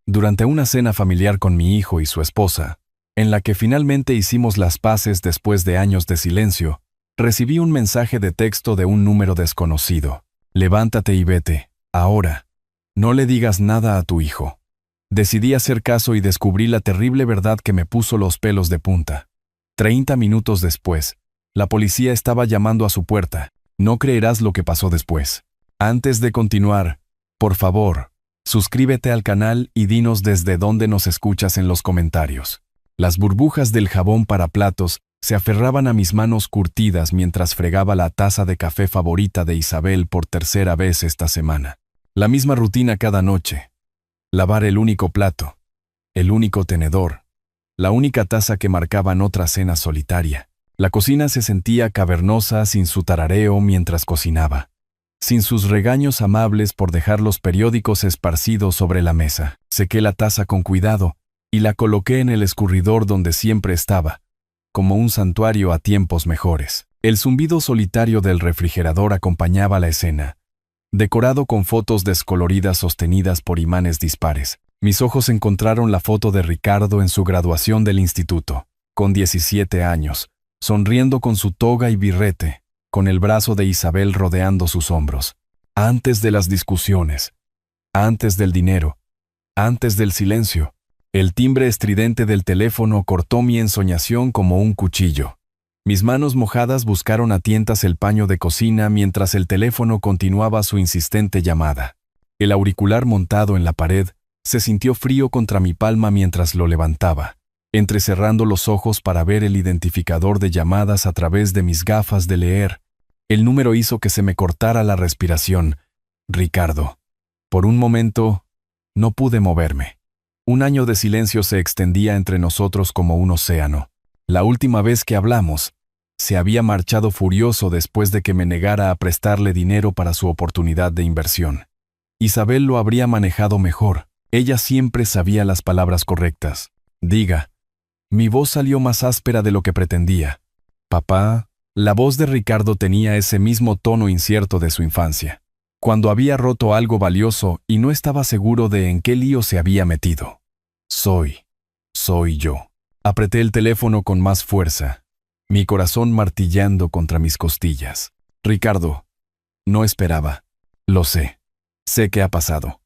Durante una cena familiar con mi hijo y su esposa, en la que finalmente hicimos las paces después de años de silencio, recibí un mensaje de texto de un número desconocido. Levántate y vete, ahora. No le digas nada a tu hijo. Decidí hacer caso y descubrí la terrible verdad que me puso los pelos de punta. 30 minutos después, la policía estaba llamando a su puerta. No creerás lo que pasó después. Antes de continuar, por favor, suscríbete al canal y dinos desde dónde nos escuchas en los comentarios. Las burbujas del jabón para platos se aferraban a mis manos curtidas mientras fregaba la taza de café favorita de Isabel por tercera vez esta semana. La misma rutina cada noche. Lavar el único plato, el único tenedor, la única taza que marcaban otra cena solitaria. La cocina se sentía cavernosa sin su tarareo mientras cocinaba, sin sus regaños amables por dejar los periódicos esparcidos sobre la mesa. Sequé la taza con cuidado y la coloqué en el escurridor donde siempre estaba, como un santuario a tiempos mejores. El zumbido solitario del refrigerador acompañaba la escena, decorado con fotos descoloridas sostenidas por imanes dispares. Mis ojos encontraron la foto de Ricardo en su graduación del instituto, con 17 años, sonriendo con su toga y birrete, con el brazo de Isabel rodeando sus hombros. Antes de las discusiones, antes del dinero, antes del silencio, el timbre estridente del teléfono cortó mi ensoñación como un cuchillo. Mis manos mojadas buscaron a tientas el paño de cocina mientras el teléfono continuaba su insistente llamada. El auricular montado en la pared se sintió frío contra mi palma mientras lo levantaba, entrecerrando los ojos para ver el identificador de llamadas a través de mis gafas de leer. El número hizo que se me cortara la respiración. Ricardo. Por un momento, no pude moverme. Un año de silencio se extendía entre nosotros como un océano. La última vez que hablamos, se había marchado furioso después de que me negara a prestarle dinero para su oportunidad de inversión. Isabel lo habría manejado mejor. Ella siempre sabía las palabras correctas. Diga. Mi voz salió más áspera de lo que pretendía. Papá. La voz de Ricardo tenía ese mismo tono incierto de su infancia, cuando había roto algo valioso y no estaba seguro de en qué lío se había metido. Soy yo. Apreté el teléfono con más fuerza, mi corazón martillando contra mis costillas. Ricardo. No esperaba. Lo sé. Sé qué ha pasado.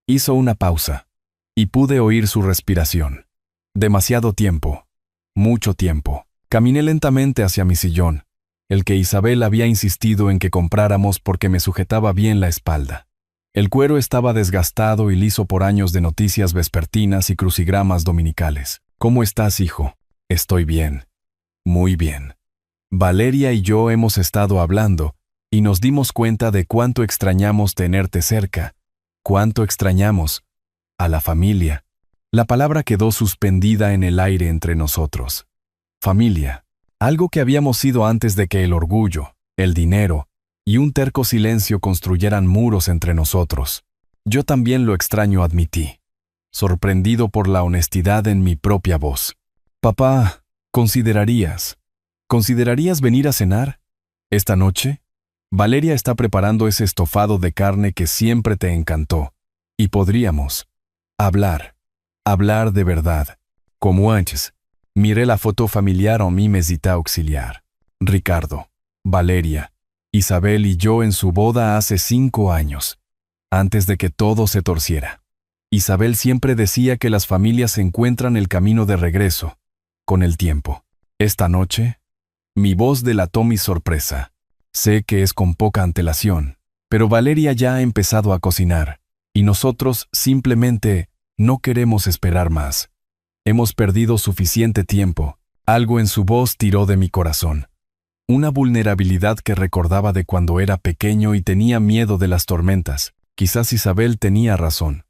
Hizo una pausa, y pude oír su respiración. Demasiado tiempo. Mucho tiempo. Caminé lentamente hacia mi sillón, el que Isabel había insistido en que compráramos porque me sujetaba bien la espalda. El cuero estaba desgastado y liso por años de noticias vespertinas y crucigramas dominicales. ¿Cómo estás, hijo? Estoy bien. Muy bien. Valeria y yo hemos estado hablando, y nos dimos cuenta de cuánto extrañamos tenerte cerca, cuánto extrañamos a la familia. La palabra quedó suspendida en el aire entre nosotros. Familia. Algo que habíamos sido antes de que el orgullo, el dinero y un terco silencio construyeran muros entre nosotros. Yo también lo extraño, admití, sorprendido por la honestidad en mi propia voz. Papá, ¿considerarías venir a cenar? ¿Esta noche? Valeria está preparando ese estofado de carne que siempre te encantó, y podríamos hablar de verdad, como antes. Miré la foto familiar en mi mesita auxiliar. Ricardo, Valeria, Isabel y yo en su boda hace 5 años, antes de que todo se torciera. Isabel siempre decía que las familias encuentran el camino de regreso, con el tiempo. Esta noche, mi voz delató mi sorpresa. Sé que es con poca antelación, pero Valeria ya ha empezado a cocinar, y nosotros simplemente no queremos esperar más. Hemos perdido suficiente tiempo. Algo en su voz tiró de mi corazón. Una vulnerabilidad que recordaba de cuando era pequeño y tenía miedo de las tormentas. Quizás Isabel tenía razón.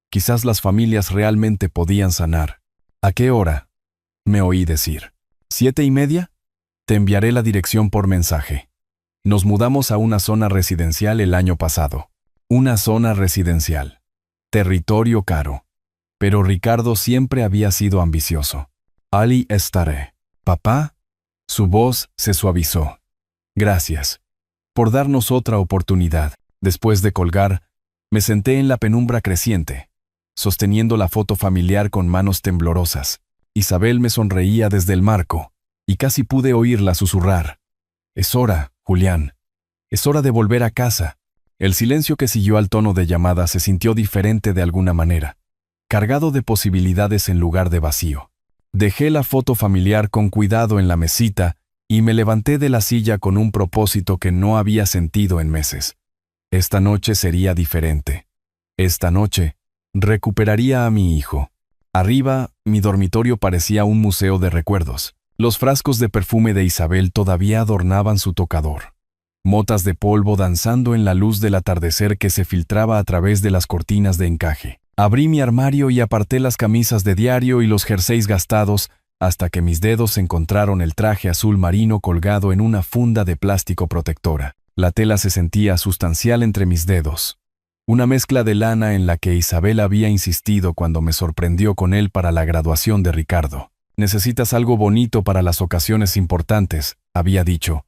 Quizás las familias realmente podían sanar. ¿A qué hora? Me oí decir. ¿7:30? Te enviaré la dirección por mensaje. Nos mudamos a una zona residencial el año pasado. Una zona residencial. Territorio caro. Pero Ricardo siempre había sido ambicioso. Allí estaré. Papá. Su voz se suavizó. Gracias por darnos otra oportunidad. Después de colgar, me senté en la penumbra creciente, sosteniendo la foto familiar con manos temblorosas. Isabel me sonreía desde el marco, y casi pude oírla susurrar. «Es hora, Julián. Es hora de volver a casa». El silencio que siguió al tono de llamada se sintió diferente de alguna manera, cargado de posibilidades en lugar de vacío. Dejé la foto familiar con cuidado en la mesita y me levanté de la silla con un propósito que no había sentido en meses. Esta noche sería diferente. Esta noche recuperaría a mi hijo. Arriba, mi dormitorio parecía un museo de recuerdos. Los frascos de perfume de Isabel todavía adornaban su tocador. Motas de polvo danzando en la luz del atardecer que se filtraba a través de las cortinas de encaje. Abrí mi armario y aparté las camisas de diario y los jerseys gastados hasta que mis dedos encontraron el traje azul marino colgado en una funda de plástico protectora. La tela se sentía sustancial entre mis dedos. Una mezcla de lana en la que Isabel había insistido cuando me sorprendió con él para la graduación de Ricardo. «Necesitas algo bonito para las ocasiones importantes», había dicho,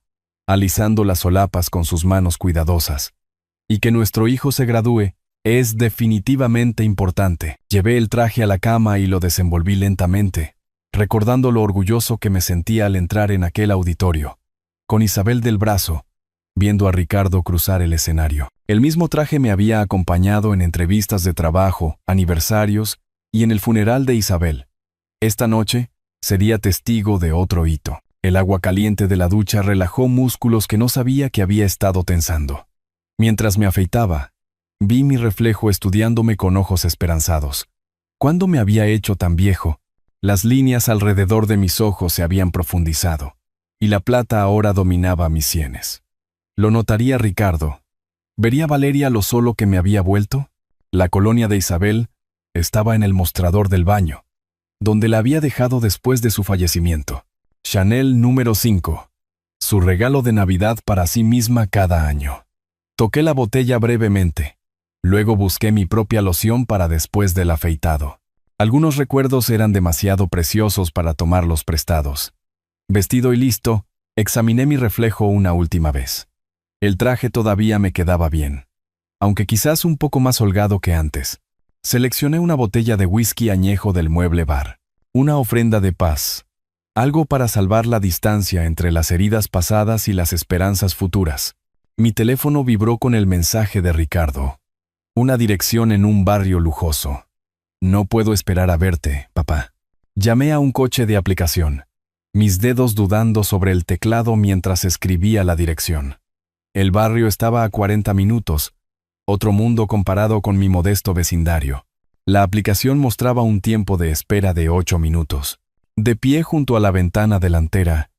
alisando las solapas con sus manos cuidadosas. «Y que nuestro hijo se gradúe es definitivamente importante». Llevé el traje a la cama y lo desenvolví lentamente, recordando lo orgulloso que me sentía al entrar en aquel auditorio, con Isabel del brazo, viendo a Ricardo cruzar el escenario. El mismo traje me había acompañado en entrevistas de trabajo, aniversarios y en el funeral de Isabel. Esta noche sería testigo de otro hito. El agua caliente de la ducha relajó músculos que no sabía que había estado tensando. Mientras me afeitaba, vi mi reflejo estudiándome con ojos esperanzados. ¿Cuándo me había hecho tan viejo? Las líneas alrededor de mis ojos se habían profundizado, y la plata ahora dominaba mis sienes. ¿Lo notaría Ricardo? ¿Vería Valeria lo solo que me había vuelto? La colonia de Isabel estaba en el mostrador del baño, donde la había dejado después de su fallecimiento. Chanel número 5. Su regalo de Navidad para sí misma cada año. Toqué la botella brevemente. Luego busqué mi propia loción para después del afeitado. Algunos recuerdos eran demasiado preciosos para tomarlos prestados. Vestido y listo, examiné mi reflejo una última vez. El traje todavía me quedaba bien, aunque quizás un poco más holgado que antes. Seleccioné una botella de whisky añejo del mueble bar. Una ofrenda de paz. Algo para salvar la distancia entre las heridas pasadas y las esperanzas futuras. Mi teléfono vibró con el mensaje de Ricardo. Una dirección en un barrio lujoso. «No puedo esperar a verte, papá». Llamé a un coche de aplicación, mis dedos dudando sobre el teclado mientras escribía la dirección. El barrio estaba a 40 minutos, otro mundo comparado con mi modesto vecindario. La aplicación mostraba un tiempo de espera de 8 minutos. De pie junto a la ventana delantera,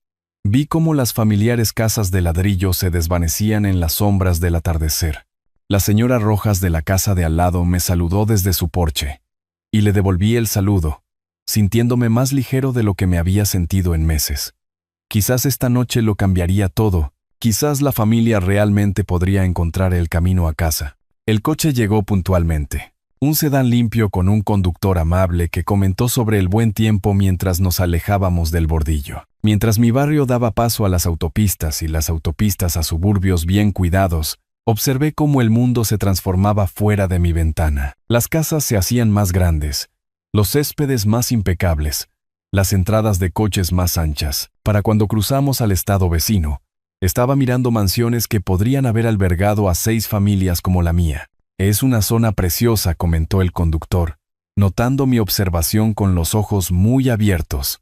vi cómo las familiares casas de ladrillo se desvanecían en las sombras del atardecer. La señora Rojas de la casa de al lado me saludó desde su porche, y le devolví el saludo, sintiéndome más ligero de lo que me había sentido en meses. Quizás esta noche lo cambiaría todo. Quizás la familia realmente podría encontrar el camino a casa. El coche llegó puntualmente. Un sedán limpio con un conductor amable que comentó sobre el buen tiempo mientras nos alejábamos del bordillo. Mientras mi barrio daba paso a las autopistas y las autopistas a suburbios bien cuidados, observé cómo el mundo se transformaba fuera de mi ventana. Las casas se hacían más grandes, los céspedes más impecables, las entradas de coches más anchas. Para cuando cruzamos al estado vecino, estaba mirando mansiones que podrían haber albergado a 6 familias como la mía. «Es una zona preciosa», comentó el conductor, notando mi observación con los ojos muy abiertos.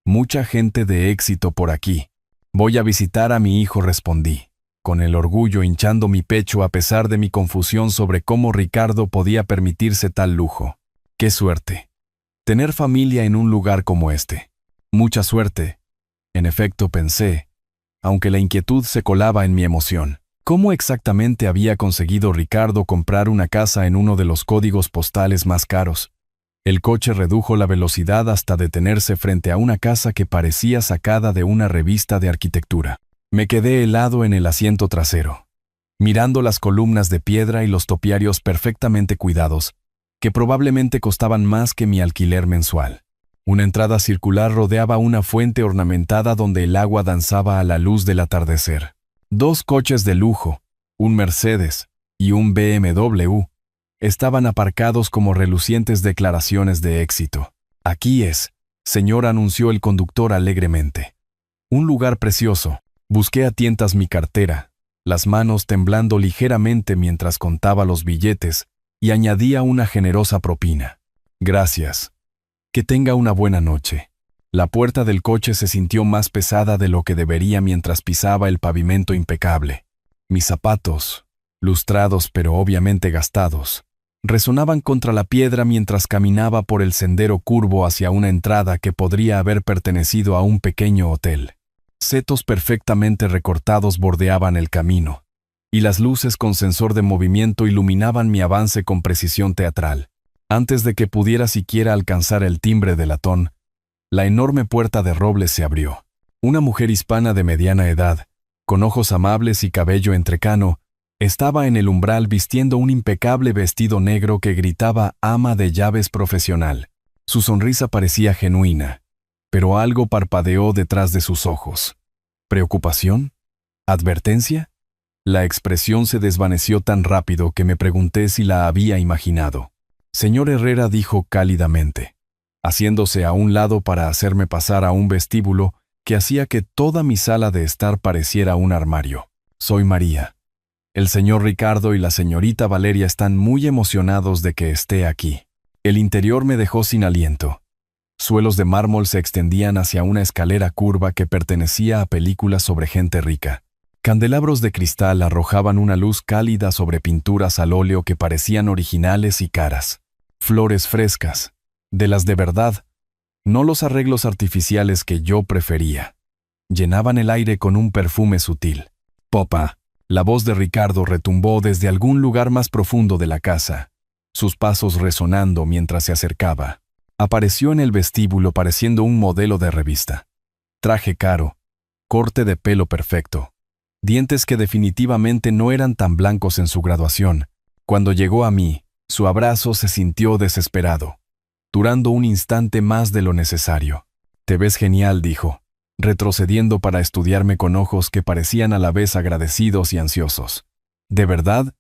«Mucha gente de éxito por aquí. Voy a visitar a mi hijo», respondí, con el orgullo hinchando mi pecho a pesar de mi confusión sobre cómo Ricardo podía permitirse tal lujo. «Qué suerte. Tener familia en un lugar como este. Mucha suerte». En efecto, pensé, aunque la inquietud se colaba en mi emoción. ¿Cómo exactamente había conseguido Ricardo comprar una casa en uno de los códigos postales más caros? El coche redujo la velocidad hasta detenerse frente a una casa que parecía sacada de una revista de arquitectura. Me quedé helado en el asiento trasero, mirando las columnas de piedra y los topiarios perfectamente cuidados, que probablemente costaban más que mi alquiler mensual. Una entrada circular rodeaba una fuente ornamentada donde el agua danzaba a la luz del atardecer. 2 coches de lujo, un Mercedes y un BMW, estaban aparcados como relucientes declaraciones de éxito. «Aquí es», señor, anunció el conductor alegremente. «Un lugar precioso». Busqué a tientas mi cartera, las manos temblando ligeramente mientras contaba los billetes, y añadía una generosa propina. «Gracias. Que tenga una buena noche». La puerta del coche se sintió más pesada de lo que debería mientras pisaba el pavimento impecable. Mis zapatos, lustrados pero obviamente gastados, resonaban contra la piedra mientras caminaba por el sendero curvo hacia una entrada que podría haber pertenecido a un pequeño hotel. Setos perfectamente recortados bordeaban el camino, y las luces con sensor de movimiento iluminaban mi avance con precisión teatral. Antes de que pudiera siquiera alcanzar el timbre de latón, la enorme puerta de roble se abrió. Una mujer hispana de mediana edad, con ojos amables y cabello entrecano, estaba en el umbral vistiendo un impecable vestido negro que gritaba ama de llaves profesional. Su sonrisa parecía genuina, pero algo parpadeó detrás de sus ojos. ¿Preocupación? ¿Advertencia? La expresión se desvaneció tan rápido que me pregunté si la había imaginado. Señor Herrera, dijo cálidamente, haciéndose a un lado para hacerme pasar a un vestíbulo que hacía que toda mi sala de estar pareciera un armario. Soy María. El señor Ricardo y la señorita Valeria están muy emocionados de que esté aquí. El interior me dejó sin aliento. Suelos de mármol se extendían hacia una escalera curva que pertenecía a películas sobre gente rica. Candelabros de cristal arrojaban una luz cálida sobre pinturas al óleo que parecían originales y caras. Flores frescas, de las de verdad, no los arreglos artificiales que yo prefería. Llenaban el aire con un perfume sutil. «Popa», la voz de Ricardo retumbó desde algún lugar más profundo de la casa, sus pasos resonando mientras se acercaba. Apareció en el vestíbulo pareciendo un modelo de revista. Traje caro, corte de pelo perfecto, dientes que definitivamente no eran tan blancos en su graduación. Cuando llegó a mí, su abrazo se sintió desesperado, durando un instante más de lo necesario. «Te ves genial», dijo, retrocediendo para estudiarme con ojos que parecían a la vez agradecidos y ansiosos. «¿De verdad?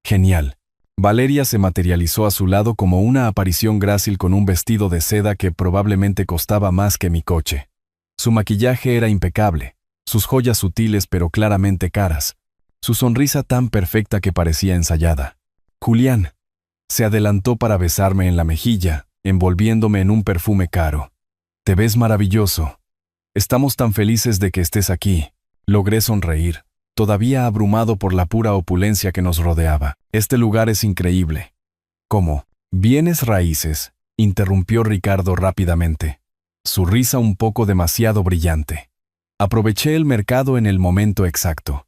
Genial». Valeria se materializó a su lado como una aparición grácil con un vestido de seda que probablemente costaba más que mi coche. Su maquillaje era impecable, sus joyas sutiles pero claramente caras, su sonrisa tan perfecta que parecía ensayada. «Julián», se adelantó para besarme en la mejilla, envolviéndome en un perfume caro. «Te ves maravilloso. Estamos tan felices de que estés aquí». Logré sonreír, todavía abrumado por la pura opulencia que nos rodeaba. «Este lugar es increíble». «¿Cómo? ¿Bienes raíces?», interrumpió Ricardo rápidamente, su risa un poco demasiado brillante. Aproveché el mercado en el momento exacto.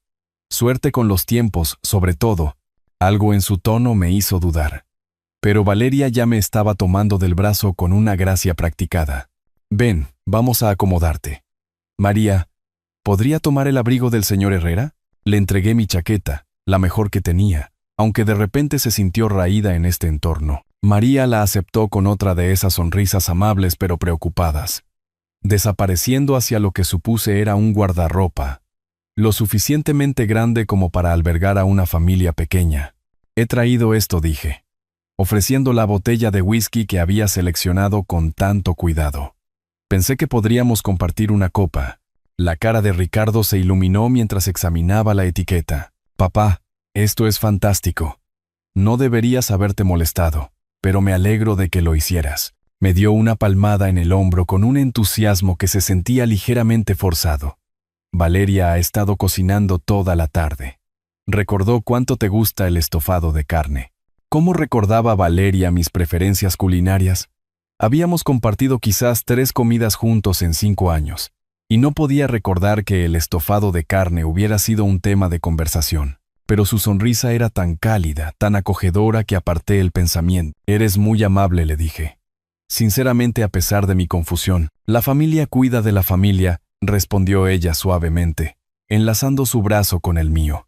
Suerte con los tiempos, sobre todo. Algo en su tono me hizo dudar. Pero Valeria ya me estaba tomando del brazo con una gracia practicada. «Ven, vamos a acomodarte». «María, ¿podría tomar el abrigo del señor Herrera?». Le entregué mi chaqueta, la mejor que tenía, aunque de repente se sintió raída en este entorno. María la aceptó con otra de esas sonrisas amables pero preocupadas, desapareciendo hacia lo que supuse era un guardarropa, lo suficientemente grande como para albergar a una familia pequeña. «He traído esto», dije, ofreciendo la botella de whisky que había seleccionado con tanto cuidado. Pensé que podríamos compartir una copa. La cara de Ricardo se iluminó mientras examinaba la etiqueta. «Papá, esto es fantástico. No deberías haberte molestado, pero me alegro de que lo hicieras». Me dio una palmada en el hombro con un entusiasmo que se sentía ligeramente forzado. «Valeria ha estado cocinando toda la tarde. Recordó cuánto te gusta el estofado de carne». ¿Cómo recordaba Valeria mis preferencias culinarias? Habíamos compartido quizás 3 comidas juntos en 5 años, y no podía recordar que el estofado de carne hubiera sido un tema de conversación. Pero su sonrisa era tan cálida, tan acogedora que aparté el pensamiento. «Eres muy amable», le dije. Sinceramente, a pesar de mi confusión. «La familia cuida de la familia», respondió ella suavemente, enlazando su brazo con el mío.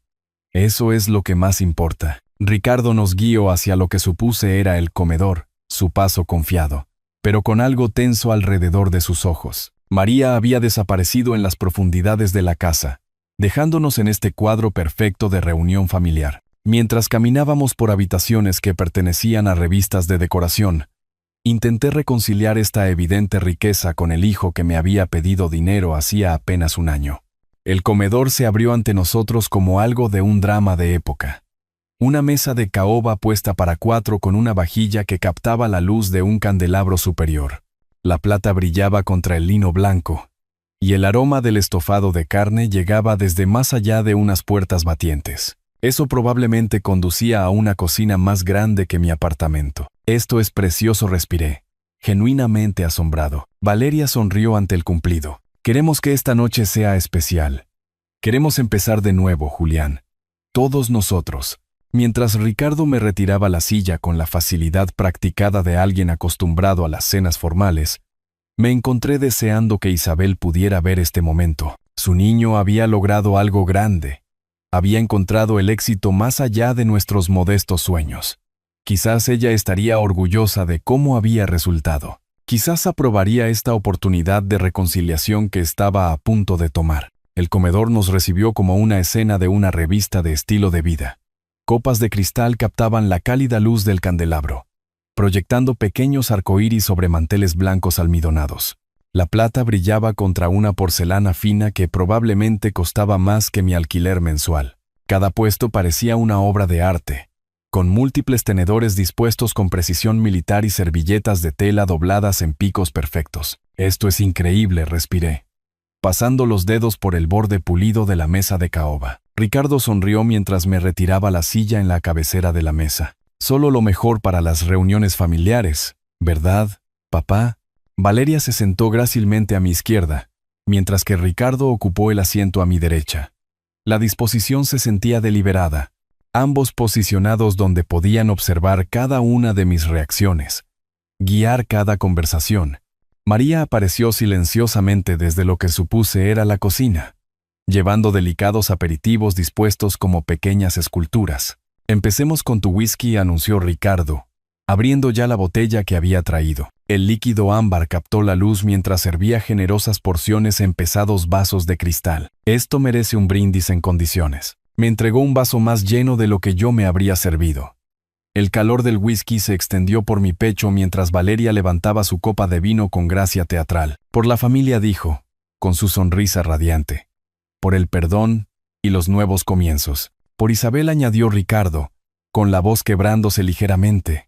«Eso es lo que más importa». Ricardo nos guió hacia lo que supuse era el comedor, su paso confiado, pero con algo tenso alrededor de sus ojos. María había desaparecido en las profundidades de la casa, dejándonos en este cuadro perfecto de reunión familiar. Mientras caminábamos por habitaciones que pertenecían a revistas de decoración, intenté reconciliar esta evidente riqueza con el hijo que me había pedido dinero hacía apenas un año. El comedor se abrió ante nosotros como algo de un drama de época. Una mesa de caoba puesta para 4 con una vajilla que captaba la luz de un candelabro superior. La plata brillaba contra el lino blanco, y el aroma del estofado de carne llegaba desde más allá de unas puertas batientes. Eso probablemente conducía a una cocina más grande que mi apartamento. «Esto es precioso», respiré, genuinamente asombrado. Valeria sonrió ante el cumplido. «Queremos que esta noche sea especial. Queremos empezar de nuevo, Julián. Todos nosotros». Mientras Ricardo me retiraba la silla con la facilidad practicada de alguien acostumbrado a las cenas formales, me encontré deseando que Isabel pudiera ver este momento. Su niño había logrado algo grande. Había encontrado el éxito más allá de nuestros modestos sueños. Quizás ella estaría orgullosa de cómo había resultado. Quizás aprobaría esta oportunidad de reconciliación que estaba a punto de tomar. El comedor nos recibió como una escena de una revista de estilo de vida. Copas de cristal captaban la cálida luz del candelabro, proyectando pequeños arcoíris sobre manteles blancos almidonados. La plata brillaba contra una porcelana fina que probablemente costaba más que mi alquiler mensual. Cada puesto parecía una obra de arte, con múltiples tenedores dispuestos con precisión militar y servilletas de tela dobladas en picos perfectos. «Esto es increíble», respiré, pasando los dedos por el borde pulido de la mesa de caoba. Ricardo sonrió mientras me retiraba la silla en la cabecera de la mesa. «Solo lo mejor para las reuniones familiares, ¿verdad, papá?» Valeria se sentó grácilmente a mi izquierda, mientras que Ricardo ocupó el asiento a mi derecha. La disposición se sentía deliberada, ambos posicionados donde podían observar cada una de mis reacciones, guiar cada conversación. María apareció silenciosamente desde lo que supuse era la cocina, llevando delicados aperitivos dispuestos como pequeñas esculturas. «Empecemos con tu whisky», anunció Ricardo, abriendo ya la botella que había traído. El líquido ámbar captó la luz mientras servía generosas porciones en pesados vasos de cristal. «Esto merece un brindis en condiciones». Me entregó un vaso más lleno de lo que yo me habría servido. El calor del whisky se extendió por mi pecho mientras Valeria levantaba su copa de vino con gracia teatral. «Por la familia», dijo, con su sonrisa radiante. «Por el perdón y los nuevos comienzos». «Por Isabel», añadió Ricardo, con la voz quebrándose ligeramente.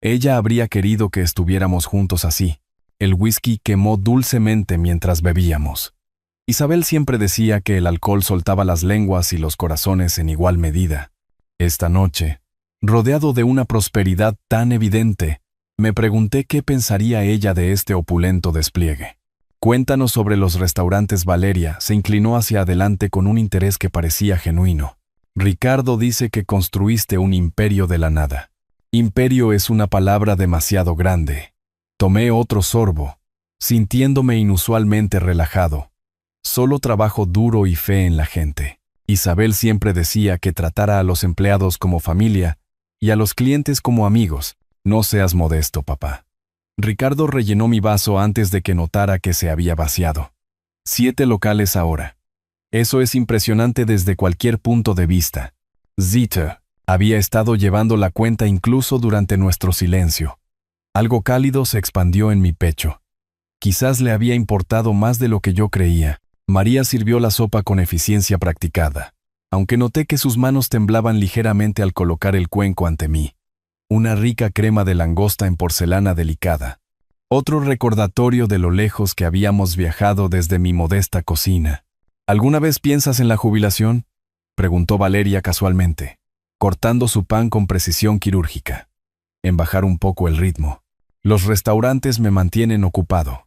Ella habría querido que estuviéramos juntos así. El whisky quemó dulcemente mientras bebíamos. Isabel siempre decía que el alcohol soltaba las lenguas y los corazones en igual medida. Esta noche, rodeado de una prosperidad tan evidente, me pregunté qué pensaría ella de este opulento despliegue. «Cuéntanos sobre los restaurantes». Valeria se inclinó hacia adelante con un interés que parecía genuino. «Ricardo dice que construiste un imperio de la nada». «Imperio es una palabra demasiado grande». Tomé otro sorbo, sintiéndome inusualmente relajado. Solo trabajo duro y fe en la gente. Isabel siempre decía que tratara a los empleados como familia y a los clientes como amigos. «No seas modesto, papá». Ricardo rellenó mi vaso antes de que notara que se había vaciado. 7 locales ahora. Eso es impresionante desde cualquier punto de vista. Zita había estado llevando la cuenta incluso durante nuestro silencio. Algo cálido se expandió en mi pecho. Quizás le había importado más de lo que yo creía. María sirvió la sopa con eficiencia practicada, aunque noté que sus manos temblaban ligeramente al colocar el cuenco ante mí. Una rica crema de langosta en porcelana delicada. Otro recordatorio de lo lejos que habíamos viajado desde mi modesta cocina. «¿Alguna vez piensas en la jubilación?», preguntó Valeria casualmente, cortando su pan con precisión quirúrgica. «En bajar un poco el ritmo. Los restaurantes me mantienen ocupado.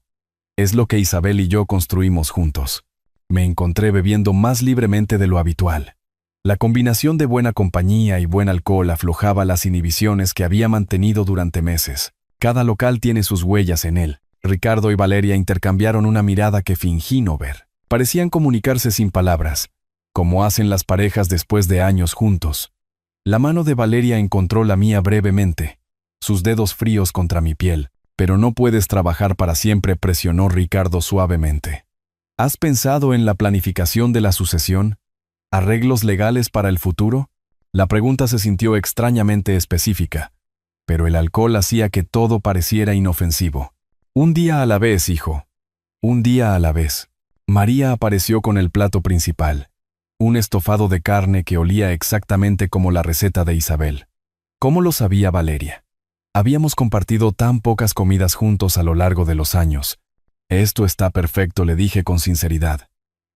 Es lo que Isabel y yo construimos juntos». Me encontré bebiendo más libremente de lo habitual. La combinación de buena compañía y buen alcohol aflojaba las inhibiciones que había mantenido durante meses. Cada local tiene sus huellas en él. Ricardo y Valeria intercambiaron una mirada que fingí no ver. Parecían comunicarse sin palabras, como hacen las parejas después de años juntos. La mano de Valeria encontró la mía brevemente, sus dedos fríos contra mi piel. «Pero no puedes trabajar para siempre», presionó Ricardo suavemente. «¿Has pensado en la planificación de la sucesión? ¿Arreglos legales para el futuro?» La pregunta se sintió extrañamente específica, pero el alcohol hacía que todo pareciera inofensivo. Un día a la vez, hijo. Un día a la vez. María apareció con el plato principal, un estofado de carne que olía exactamente como la receta de Isabel. ¿Cómo lo sabía Valeria? Habíamos compartido tan pocas comidas juntos a lo largo de los años. Esto está perfecto, le dije con sinceridad.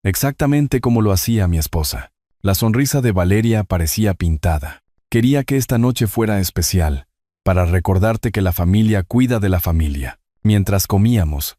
Exactamente como lo hacía mi esposa. La sonrisa de Valeria parecía pintada. Quería que esta noche fuera especial, para recordarte que la familia cuida de la familia. Mientras comíamos,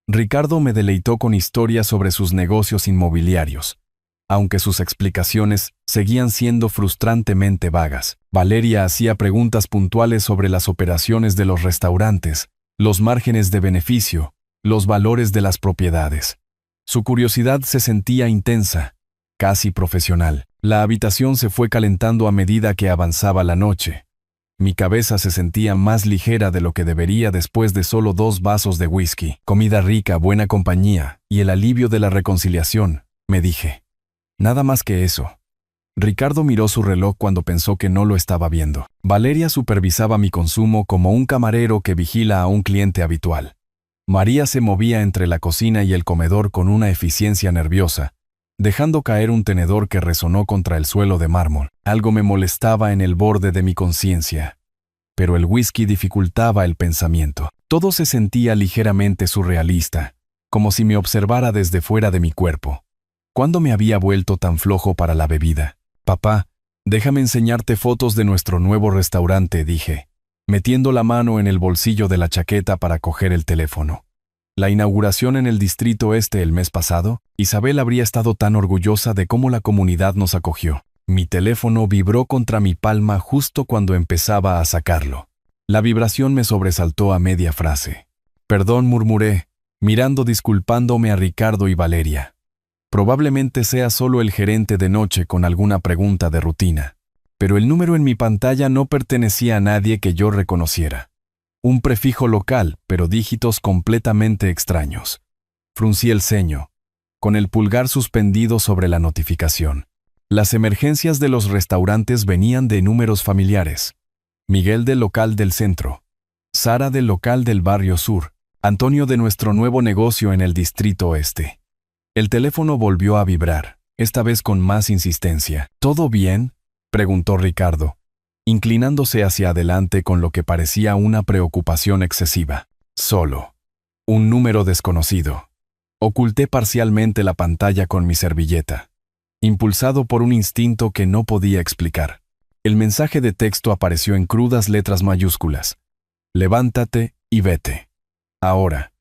Ricardo me deleitó con historias sobre sus negocios inmobiliarios. Aunque sus explicaciones seguían siendo frustrantemente vagas, Valeria hacía preguntas puntuales sobre las operaciones de los restaurantes, los márgenes de beneficio, los valores de las propiedades. Su curiosidad se sentía intensa, casi profesional. La habitación se fue calentando a medida que avanzaba la noche. Mi cabeza se sentía más ligera de lo que debería después de solo 2 vasos de whisky. Comida rica, buena compañía y el alivio de la reconciliación, me dije. Nada más que eso. Ricardo miró su reloj cuando pensó que no lo estaba viendo. Valeria supervisaba mi consumo como un camarero que vigila a un cliente habitual. María se movía entre la cocina y el comedor con una eficiencia nerviosa, dejando caer un tenedor que resonó contra el suelo de mármol. Algo me molestaba en el borde de mi conciencia, pero el whisky dificultaba el pensamiento. Todo se sentía ligeramente surrealista, como si me observara desde fuera de mi cuerpo. ¿Cuándo me había vuelto tan flojo para la bebida? Papá, déjame enseñarte fotos de nuestro nuevo restaurante, dije, metiendo la mano en el bolsillo de la chaqueta para coger el teléfono. La inauguración en el Distrito Este el mes pasado, Isabel habría estado tan orgullosa de cómo la comunidad nos acogió. Mi teléfono vibró contra mi palma justo cuando empezaba a sacarlo. La vibración me sobresaltó a media frase. Perdón, murmuré, mirando disculpándome a Ricardo y Valeria. Probablemente sea solo el gerente de noche con alguna pregunta de rutina. Pero el número en mi pantalla no pertenecía a nadie que yo reconociera. Un prefijo local, pero dígitos completamente extraños. Fruncí el ceño, con el pulgar suspendido sobre la notificación. Las emergencias de los restaurantes venían de números familiares. Miguel del local del centro, Sara del local del barrio sur, Antonio de nuestro nuevo negocio en el Distrito Oeste. El teléfono volvió a vibrar, esta vez con más insistencia. ¿Todo bien?, preguntó Ricardo, inclinándose hacia adelante con lo que parecía una preocupación excesiva. Solo. Un número desconocido. Oculté parcialmente la pantalla con mi servilleta, impulsado por un instinto que no podía explicar. El mensaje de texto apareció en crudas letras mayúsculas. Levántate y vete. Ahora.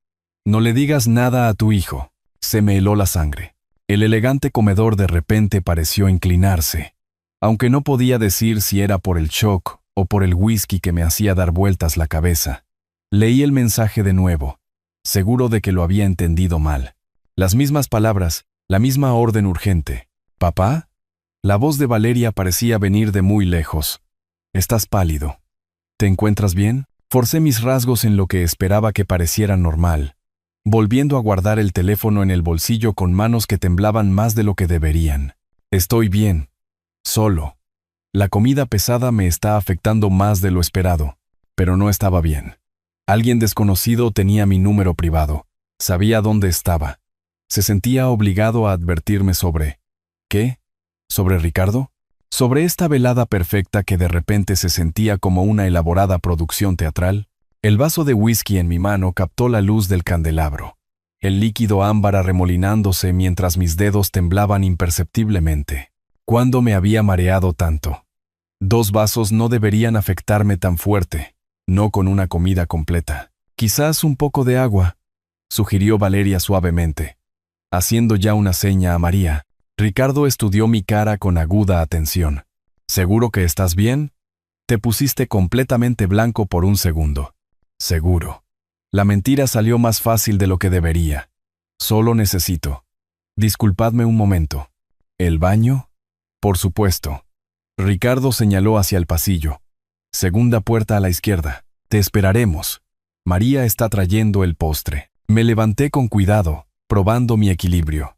No le digas nada a tu hijo. Se me heló la sangre. El elegante comedor de repente pareció inclinarse, aunque no podía decir si era por el shock o por el whisky que me hacía dar vueltas la cabeza. Leí el mensaje de nuevo, seguro de que lo había entendido mal. Las mismas palabras, la misma orden urgente. ¿Papá? La voz de Valeria parecía venir de muy lejos. Estás pálido. ¿Te encuentras bien? Forcé mis rasgos en lo que esperaba que pareciera normal, volviendo a guardar el teléfono en el bolsillo con manos que temblaban más de lo que deberían. Estoy bien. Solo. La comida pesada me está afectando más de lo esperado, pero no estaba bien. Alguien desconocido tenía mi número privado. Sabía dónde estaba. Se sentía obligado a advertirme sobre... ¿Qué? ¿Sobre Ricardo? ¿Sobre esta velada perfecta que de repente se sentía como una elaborada producción teatral? El vaso de whisky en mi mano captó la luz del candelabro, el líquido ámbar arremolinándose mientras mis dedos temblaban imperceptiblemente. ¿Cuándo me había mareado tanto? 2 vasos no deberían afectarme tan fuerte, no con una comida completa. Quizás un poco de agua, sugirió Valeria suavemente, haciendo ya una seña a María. Ricardo estudió mi cara con aguda atención. ¿Seguro que estás bien? Te pusiste completamente blanco por un segundo. Seguro. La mentira salió más fácil de lo que debería. Solo necesito. Disculpadme un momento. ¿El baño? Por supuesto. Ricardo señaló hacia el pasillo. Segunda puerta a la izquierda. Te esperaremos. María está trayendo el postre. Me levanté con cuidado, probando mi equilibrio.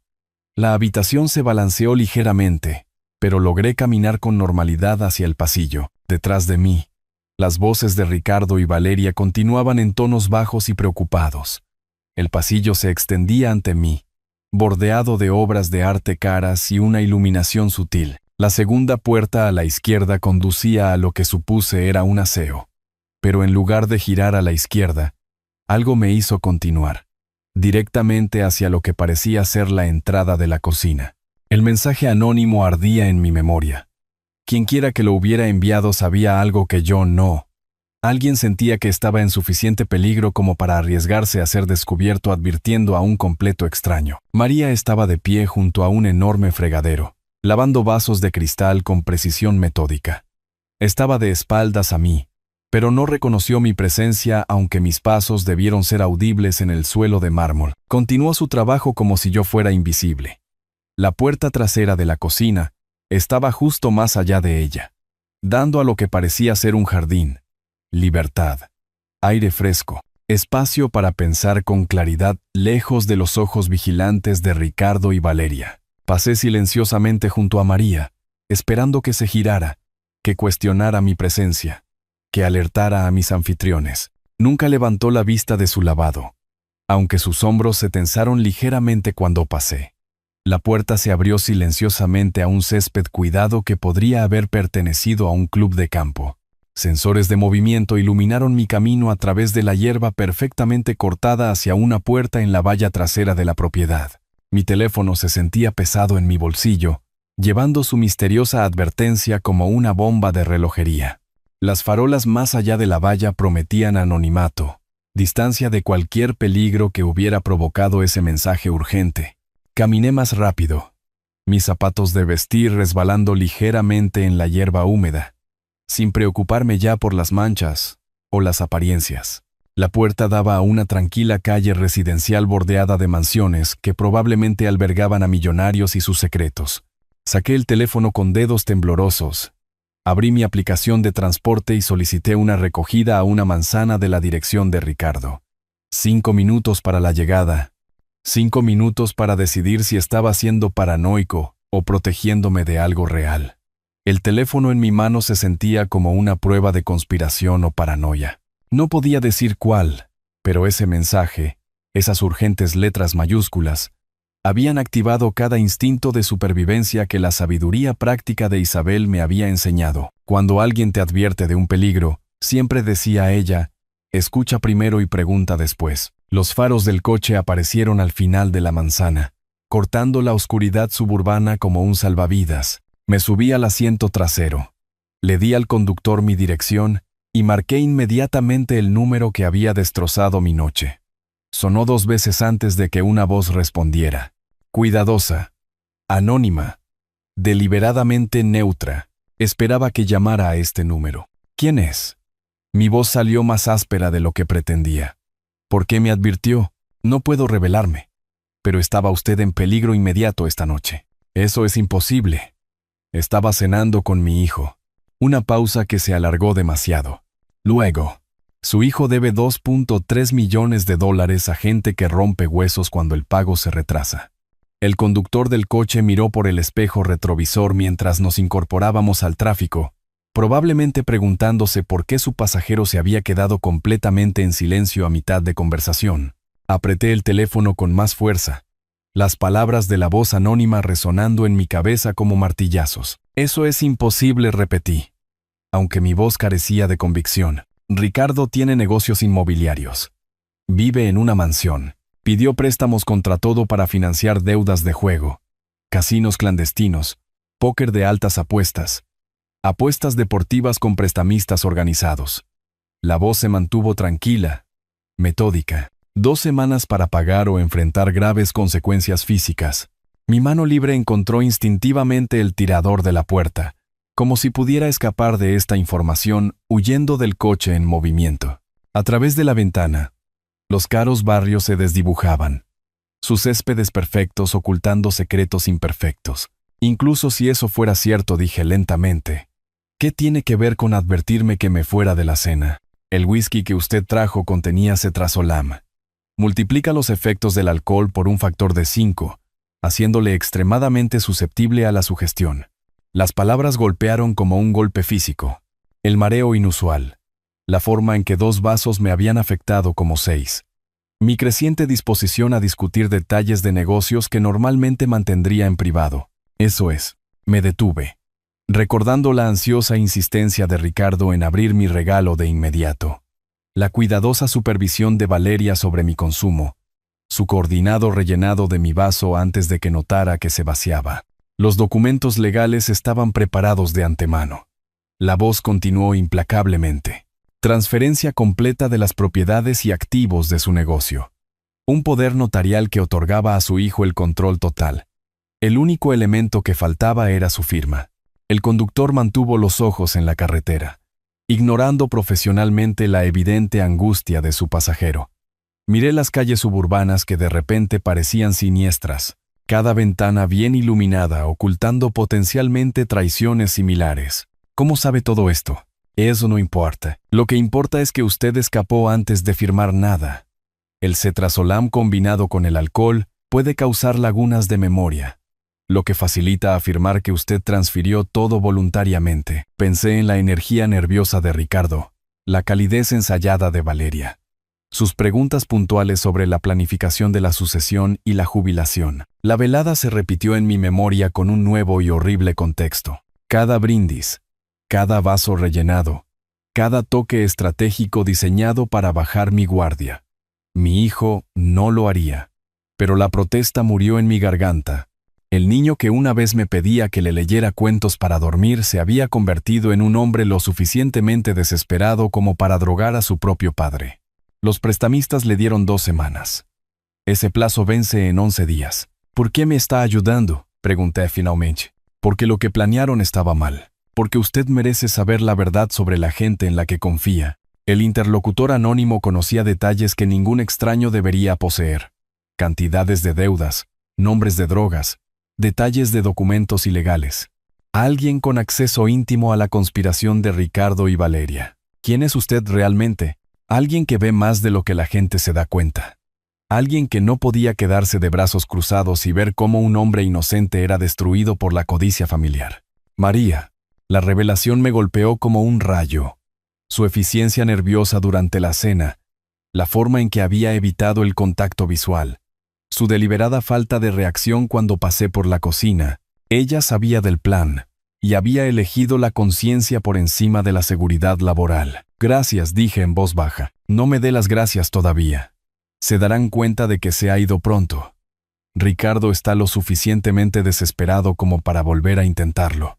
La habitación se balanceó ligeramente, pero logré caminar con normalidad hacia el pasillo. Detrás de mí, las voces de Ricardo y Valeria continuaban en tonos bajos y preocupados. El pasillo se extendía ante mí, bordeado de obras de arte caras y una iluminación sutil. La segunda puerta a la izquierda conducía a lo que supuse era un aseo. Pero en lugar de girar a la izquierda, algo me hizo continuar, directamente hacia lo que parecía ser la entrada de la cocina. El mensaje anónimo ardía en mi memoria. Quienquiera que lo hubiera enviado sabía algo que yo no. Alguien sentía que estaba en suficiente peligro como para arriesgarse a ser descubierto advirtiendo a un completo extraño. María estaba de pie junto a un enorme fregadero, lavando vasos de cristal con precisión metódica. Estaba de espaldas a mí, pero no reconoció mi presencia aunque mis pasos debieron ser audibles en el suelo de mármol. Continuó su trabajo como si yo fuera invisible. La puerta trasera de la cocina estaba justo más allá de ella, dando a lo que parecía ser un jardín. Libertad, aire fresco, espacio para pensar con claridad lejos de los ojos vigilantes de Ricardo y Valeria. Pasé silenciosamente junto a María, esperando que se girara, que cuestionara mi presencia, que alertara a mis anfitriones. Nunca levantó la vista de su lavado, aunque sus hombros se tensaron ligeramente cuando pasé. La puerta se abrió silenciosamente a un césped cuidado que podría haber pertenecido a un club de campo. Sensores de movimiento iluminaron mi camino a través de la hierba perfectamente cortada hacia una puerta en la valla trasera de la propiedad. Mi teléfono se sentía pesado en mi bolsillo, llevando su misteriosa advertencia como una bomba de relojería. Las farolas más allá de la valla prometían anonimato, distancia de cualquier peligro que hubiera provocado ese mensaje urgente. Caminé más rápido, mis zapatos de vestir resbalando ligeramente en la hierba húmeda, sin preocuparme ya por las manchas o las apariencias. La puerta daba a una tranquila calle residencial bordeada de mansiones que probablemente albergaban a millonarios y sus secretos. Saqué el teléfono con dedos temblorosos, abrí mi aplicación de transporte y solicité una recogida a una manzana de la dirección de Ricardo. 5 minutos para la llegada, 5 minutos para decidir si estaba siendo paranoico o protegiéndome de algo real. El teléfono en mi mano se sentía como una prueba de conspiración o paranoia. No podía decir cuál, pero ese mensaje, esas urgentes letras mayúsculas, habían activado cada instinto de supervivencia que la sabiduría práctica de Isabel me había enseñado. Cuando alguien te advierte de un peligro, siempre decía ella, escucha primero y pregunta después. Los faros del coche aparecieron al final de la manzana, cortando la oscuridad suburbana como un salvavidas. Me subí al asiento trasero. Le di al conductor mi dirección y marqué inmediatamente el número que había destrozado mi noche. Sonó 2 veces antes de que una voz respondiera. Cuidadosa, anónima, deliberadamente neutra. Esperaba que llamara a este número. ¿Quién es? Mi voz salió más áspera de lo que pretendía. ¿Por qué me advirtió? No puedo revelarme. Pero estaba usted en peligro inmediato esta noche. Eso es imposible. Estaba cenando con mi hijo. Una pausa que se alargó demasiado. Luego, su hijo debe $2.3 millones a gente que rompe huesos cuando el pago se retrasa. El conductor del coche miró por el espejo retrovisor mientras nos incorporábamos al tráfico, probablemente preguntándose por qué su pasajero se había quedado completamente en silencio a mitad de conversación. Apreté el teléfono con más fuerza, las palabras de la voz anónima resonando en mi cabeza como martillazos. Eso es imposible, repetí, aunque mi voz carecía de convicción. Ricardo tiene negocios inmobiliarios. Vive en una mansión. Pidió préstamos contra todo para financiar deudas de juego, casinos clandestinos, póker de altas apuestas, apuestas deportivas con prestamistas organizados. La voz se mantuvo tranquila, metódica. 2 semanas para pagar o enfrentar graves consecuencias físicas. Mi mano libre encontró instintivamente el tirador de la puerta, como si pudiera escapar de esta información huyendo del coche en movimiento. A través de la ventana, los caros barrios se desdibujaban, sus céspedes perfectos ocultando secretos imperfectos. Incluso si eso fuera cierto, dije lentamente, ¿qué tiene que ver con advertirme que me fuera de la cena? El whisky que usted trajo contenía cetrazolam. Multiplica los efectos del alcohol por un factor de 5, haciéndole extremadamente susceptible a la sugestión. Las palabras golpearon como un golpe físico. El mareo inusual. La forma en que 2 vasos me habían afectado como 6. Mi creciente disposición a discutir detalles de negocios que normalmente mantendría en privado. Eso es, me detuve, recordando la ansiosa insistencia de Ricardo en abrir mi regalo de inmediato. La cuidadosa supervisión de Valeria sobre mi consumo. Su coordinado rellenado de mi vaso antes de que notara que se vaciaba. Los documentos legales estaban preparados de antemano. La voz continuó implacablemente. Transferencia completa de las propiedades y activos de su negocio. Un poder notarial que otorgaba a su hijo el control total. El único elemento que faltaba era su firma. El conductor mantuvo los ojos en la carretera, ignorando profesionalmente la evidente angustia de su pasajero. Miré las calles suburbanas que de repente parecían siniestras, cada ventana bien iluminada ocultando potencialmente traiciones similares. ¿Cómo sabe todo esto? Eso no importa. Lo que importa es que usted escapó antes de firmar nada. El cetrazolam combinado con el alcohol puede causar lagunas de memoria, lo que facilita afirmar que usted transfirió todo voluntariamente. Pensé en la energía nerviosa de Ricardo, la calidez ensayada de Valeria, sus preguntas puntuales sobre la planificación de la sucesión y la jubilación. La velada se repitió en mi memoria con un nuevo y horrible contexto. Cada brindis, cada vaso rellenado, cada toque estratégico diseñado para bajar mi guardia. Mi hijo no lo haría. Pero la protesta murió en mi garganta. El niño que una vez me pedía que le leyera cuentos para dormir se había convertido en un hombre lo suficientemente desesperado como para drogar a su propio padre. Los prestamistas le dieron 2 semanas. Ese plazo vence en 11 días. ¿Por qué me está ayudando?, pregunté finalmente. Porque lo que planearon estaba mal. Porque usted merece saber la verdad sobre la gente en la que confía. El interlocutor anónimo conocía detalles que ningún extraño debería poseer. Cantidades de deudas, nombres de drogas, detalles de documentos ilegales. Alguien con acceso íntimo a la conspiración de Ricardo y Valeria. ¿Quién es usted realmente? Alguien que ve más de lo que la gente se da cuenta. Alguien que no podía quedarse de brazos cruzados y ver cómo un hombre inocente era destruido por la codicia familiar. María. La revelación me golpeó como un rayo. Su eficiencia nerviosa durante la cena, la forma en que había evitado el contacto visual, su deliberada falta de reacción cuando pasé por la cocina. Ella sabía del plan y había elegido la conciencia por encima de la seguridad laboral. Gracias, dije en voz baja. No me dé las gracias todavía. Se darán cuenta de que se ha ido pronto. Ricardo está lo suficientemente desesperado como para volver a intentarlo.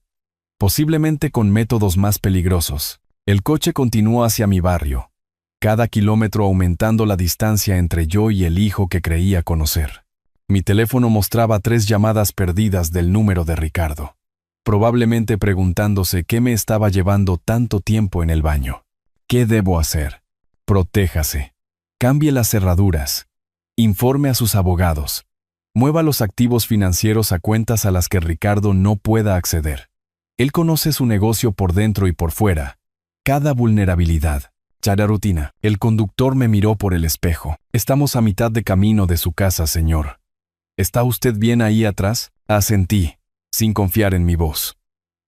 Posiblemente con métodos más peligrosos. El coche continuó hacia mi barrio, cada kilómetro aumentando la distancia entre yo y el hijo que creía conocer. Mi teléfono mostraba 3 llamadas perdidas del número de Ricardo, probablemente preguntándose qué me estaba llevando tanto tiempo en el baño. ¿Qué debo hacer? Protéjase. Cambie las cerraduras. Informe a sus abogados. Mueva los activos financieros a cuentas a las que Ricardo no pueda acceder. Él conoce su negocio por dentro y por fuera. Cada vulnerabilidad. Rutina. El conductor me miró por el espejo. Estamos a mitad de camino de su casa, señor. ¿Está usted bien ahí atrás? Asentí, sin confiar en mi voz.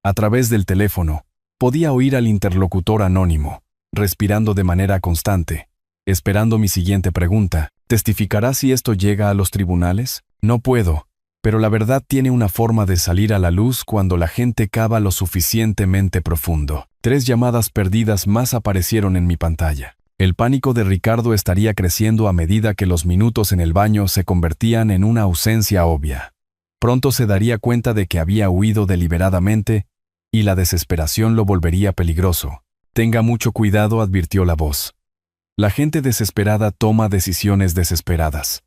A través del teléfono, podía oír al interlocutor anónimo, respirando de manera constante, esperando mi siguiente pregunta. ¿Testificará si esto llega a los tribunales? No puedo, pero la verdad tiene una forma de salir a la luz cuando la gente cava lo suficientemente profundo. 3 llamadas perdidas más aparecieron en mi pantalla. El pánico de Ricardo estaría creciendo a medida que los minutos en el baño se convertían en una ausencia obvia. Pronto se daría cuenta de que había huido deliberadamente y la desesperación lo volvería peligroso. Tenga mucho cuidado, advirtió la voz. La gente desesperada toma decisiones desesperadas.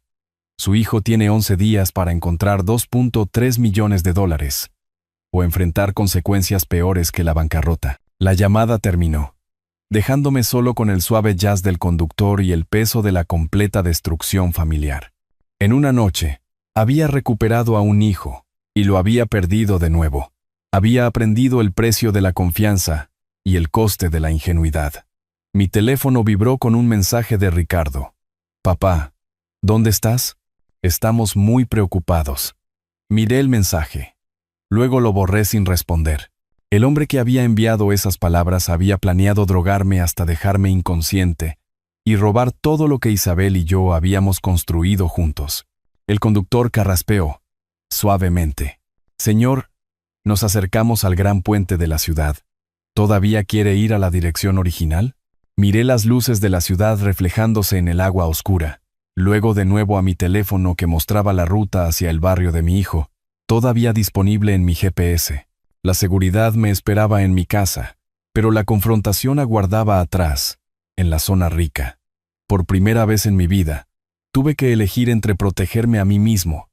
Su hijo tiene 11 días para encontrar $2.3 millones o enfrentar consecuencias peores que la bancarrota. La llamada terminó, dejándome solo con el suave jazz del conductor y el peso de la completa destrucción familiar. En una noche, había recuperado a un hijo, y lo había perdido de nuevo. Había aprendido el precio de la confianza y el coste de la ingenuidad. Mi teléfono vibró con un mensaje de Ricardo. Papá, ¿dónde estás? Estamos muy preocupados. Miré el mensaje. Luego lo borré sin responder. El hombre que había enviado esas palabras había planeado drogarme hasta dejarme inconsciente y robar todo lo que Isabel y yo habíamos construido juntos. El conductor carraspeó, suavemente. Señor, nos acercamos al gran puente de la ciudad. ¿Todavía quiere ir a la dirección original? Miré las luces de la ciudad reflejándose en el agua oscura. Luego de nuevo a mi teléfono que mostraba la ruta hacia el barrio de mi hijo, todavía disponible en mi GPS. La seguridad me esperaba en mi casa, pero la confrontación aguardaba atrás, en la zona rica. Por primera vez en mi vida, tuve que elegir entre protegerme a mí mismo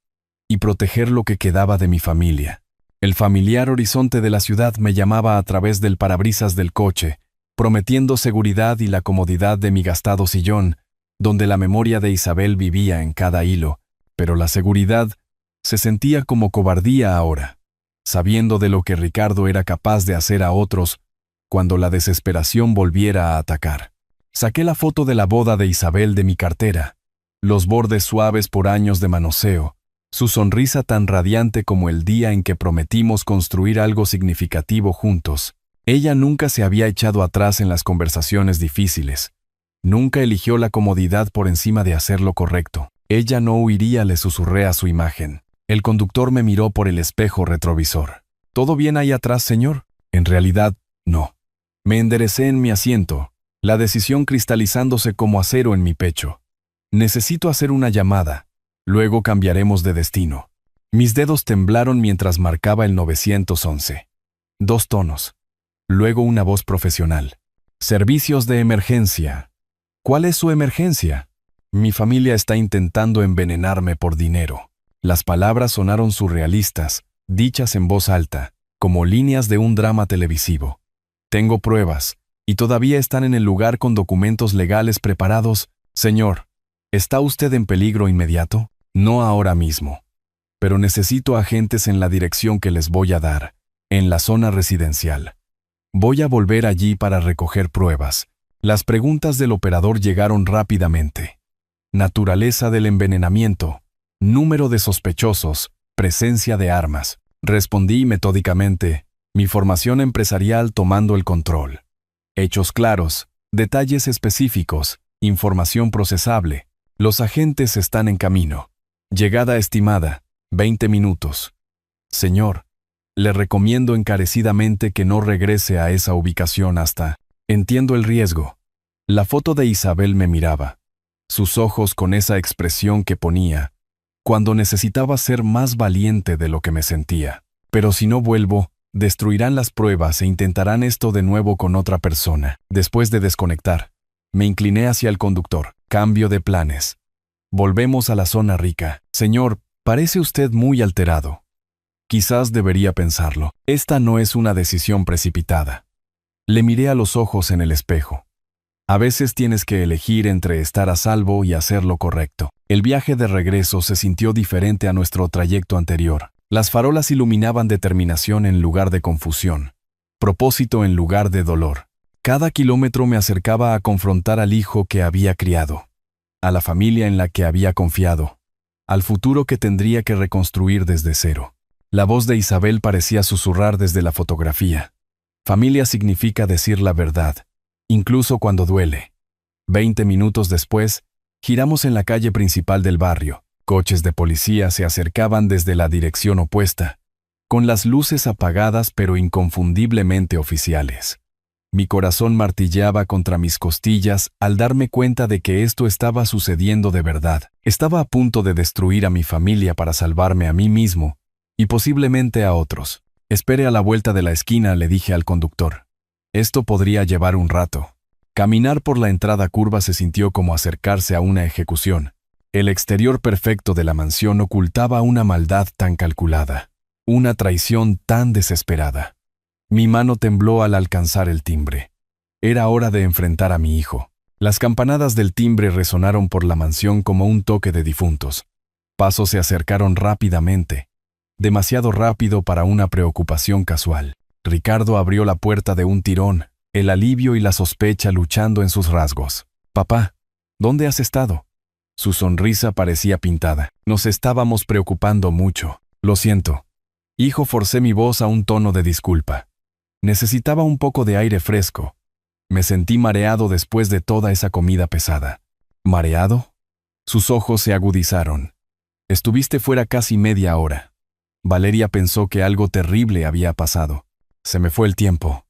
y proteger lo que quedaba de mi familia. El familiar horizonte de la ciudad me llamaba a través del parabrisas del coche, prometiendo seguridad y la comodidad de mi gastado sillón, donde la memoria de Isabel vivía en cada hilo, pero la seguridad se sentía como cobardía ahora, sabiendo de lo que Ricardo era capaz de hacer a otros cuando la desesperación volviera a atacar. Saqué la foto de la boda de Isabel de mi cartera, los bordes suaves por años de manoseo, su sonrisa tan radiante como el día en que prometimos construir algo significativo juntos. Ella nunca se había echado atrás en las conversaciones difíciles. Nunca eligió la comodidad por encima de hacer lo correcto. Ella no huiría, le susurré a su imagen. El conductor me miró por el espejo retrovisor. ¿Todo bien ahí atrás, señor? En realidad, no. Me enderecé en mi asiento, la decisión cristalizándose como acero en mi pecho. Necesito hacer una llamada. Luego cambiaremos de destino. Mis dedos temblaron mientras marcaba el 911. 2 tonos. Luego una voz profesional. Servicios de emergencia. ¿Cuál es su emergencia? Mi familia está intentando envenenarme por dinero. Las palabras sonaron surrealistas, dichas en voz alta, como líneas de un drama televisivo. Tengo pruebas, y todavía están en el lugar con documentos legales preparados. Señor, ¿está usted en peligro inmediato? No ahora mismo. Pero necesito agentes en la dirección que les voy a dar, en la zona residencial. Voy a volver allí para recoger pruebas. Las preguntas del operador llegaron rápidamente. Naturaleza del envenenamiento, número de sospechosos, presencia de armas. Respondí metódicamente, mi formación empresarial tomando el control. Hechos claros, detalles específicos, información procesable. Los agentes están en camino. Llegada estimada, 20 minutos. Señor, le recomiendo encarecidamente que no regrese a esa ubicación hasta... Entiendo el riesgo. La foto de Isabel me miraba. Sus ojos con esa expresión que ponía cuando necesitaba ser más valiente de lo que me sentía. Pero si no vuelvo, destruirán las pruebas e intentarán esto de nuevo con otra persona. Después de desconectar, me incliné hacia el conductor. Cambio de planes. Volvemos a la zona rica. Señor, parece usted muy alterado. Quizás debería pensarlo. Esta no es una decisión precipitada. Le miré a los ojos en el espejo. A veces tienes que elegir entre estar a salvo y hacer lo correcto. El viaje de regreso se sintió diferente a nuestro trayecto anterior. Las farolas iluminaban determinación en lugar de confusión, propósito en lugar de dolor. Cada kilómetro me acercaba a confrontar al hijo que había criado, a la familia en la que había confiado, al futuro que tendría que reconstruir desde cero. La voz de Isabel parecía susurrar desde la fotografía. Familia significa decir la verdad, incluso cuando duele. 20 minutos después, giramos en la calle principal del barrio. Coches de policía se acercaban desde la dirección opuesta, con las luces apagadas pero inconfundiblemente oficiales. Mi corazón martilleaba contra mis costillas al darme cuenta de que esto estaba sucediendo de verdad. Estaba a punto de destruir a mi familia para salvarme a mí mismo y posiblemente a otros. Espere a la vuelta de la esquina, le dije al conductor. Esto podría llevar un rato. Caminar por la entrada curva se sintió como acercarse a una ejecución. El exterior perfecto de la mansión ocultaba una maldad tan calculada, una traición tan desesperada. Mi mano tembló al alcanzar el timbre. Era hora de enfrentar a mi hijo. Las campanadas del timbre resonaron por la mansión como un toque de difuntos. Pasos se acercaron rápidamente, demasiado rápido para una preocupación casual. Ricardo abrió la puerta de un tirón, el alivio y la sospecha luchando en sus rasgos. «Papá, ¿dónde has estado?» Su sonrisa parecía pintada. Nos estábamos preocupando mucho. Lo siento. Hijo, forcé mi voz a un tono de disculpa. Necesitaba un poco de aire fresco. Me sentí mareado después de toda esa comida pesada. ¿Mareado? Sus ojos se agudizaron. Estuviste fuera casi media hora. Valeria pensó que algo terrible había pasado. Se me fue el tiempo.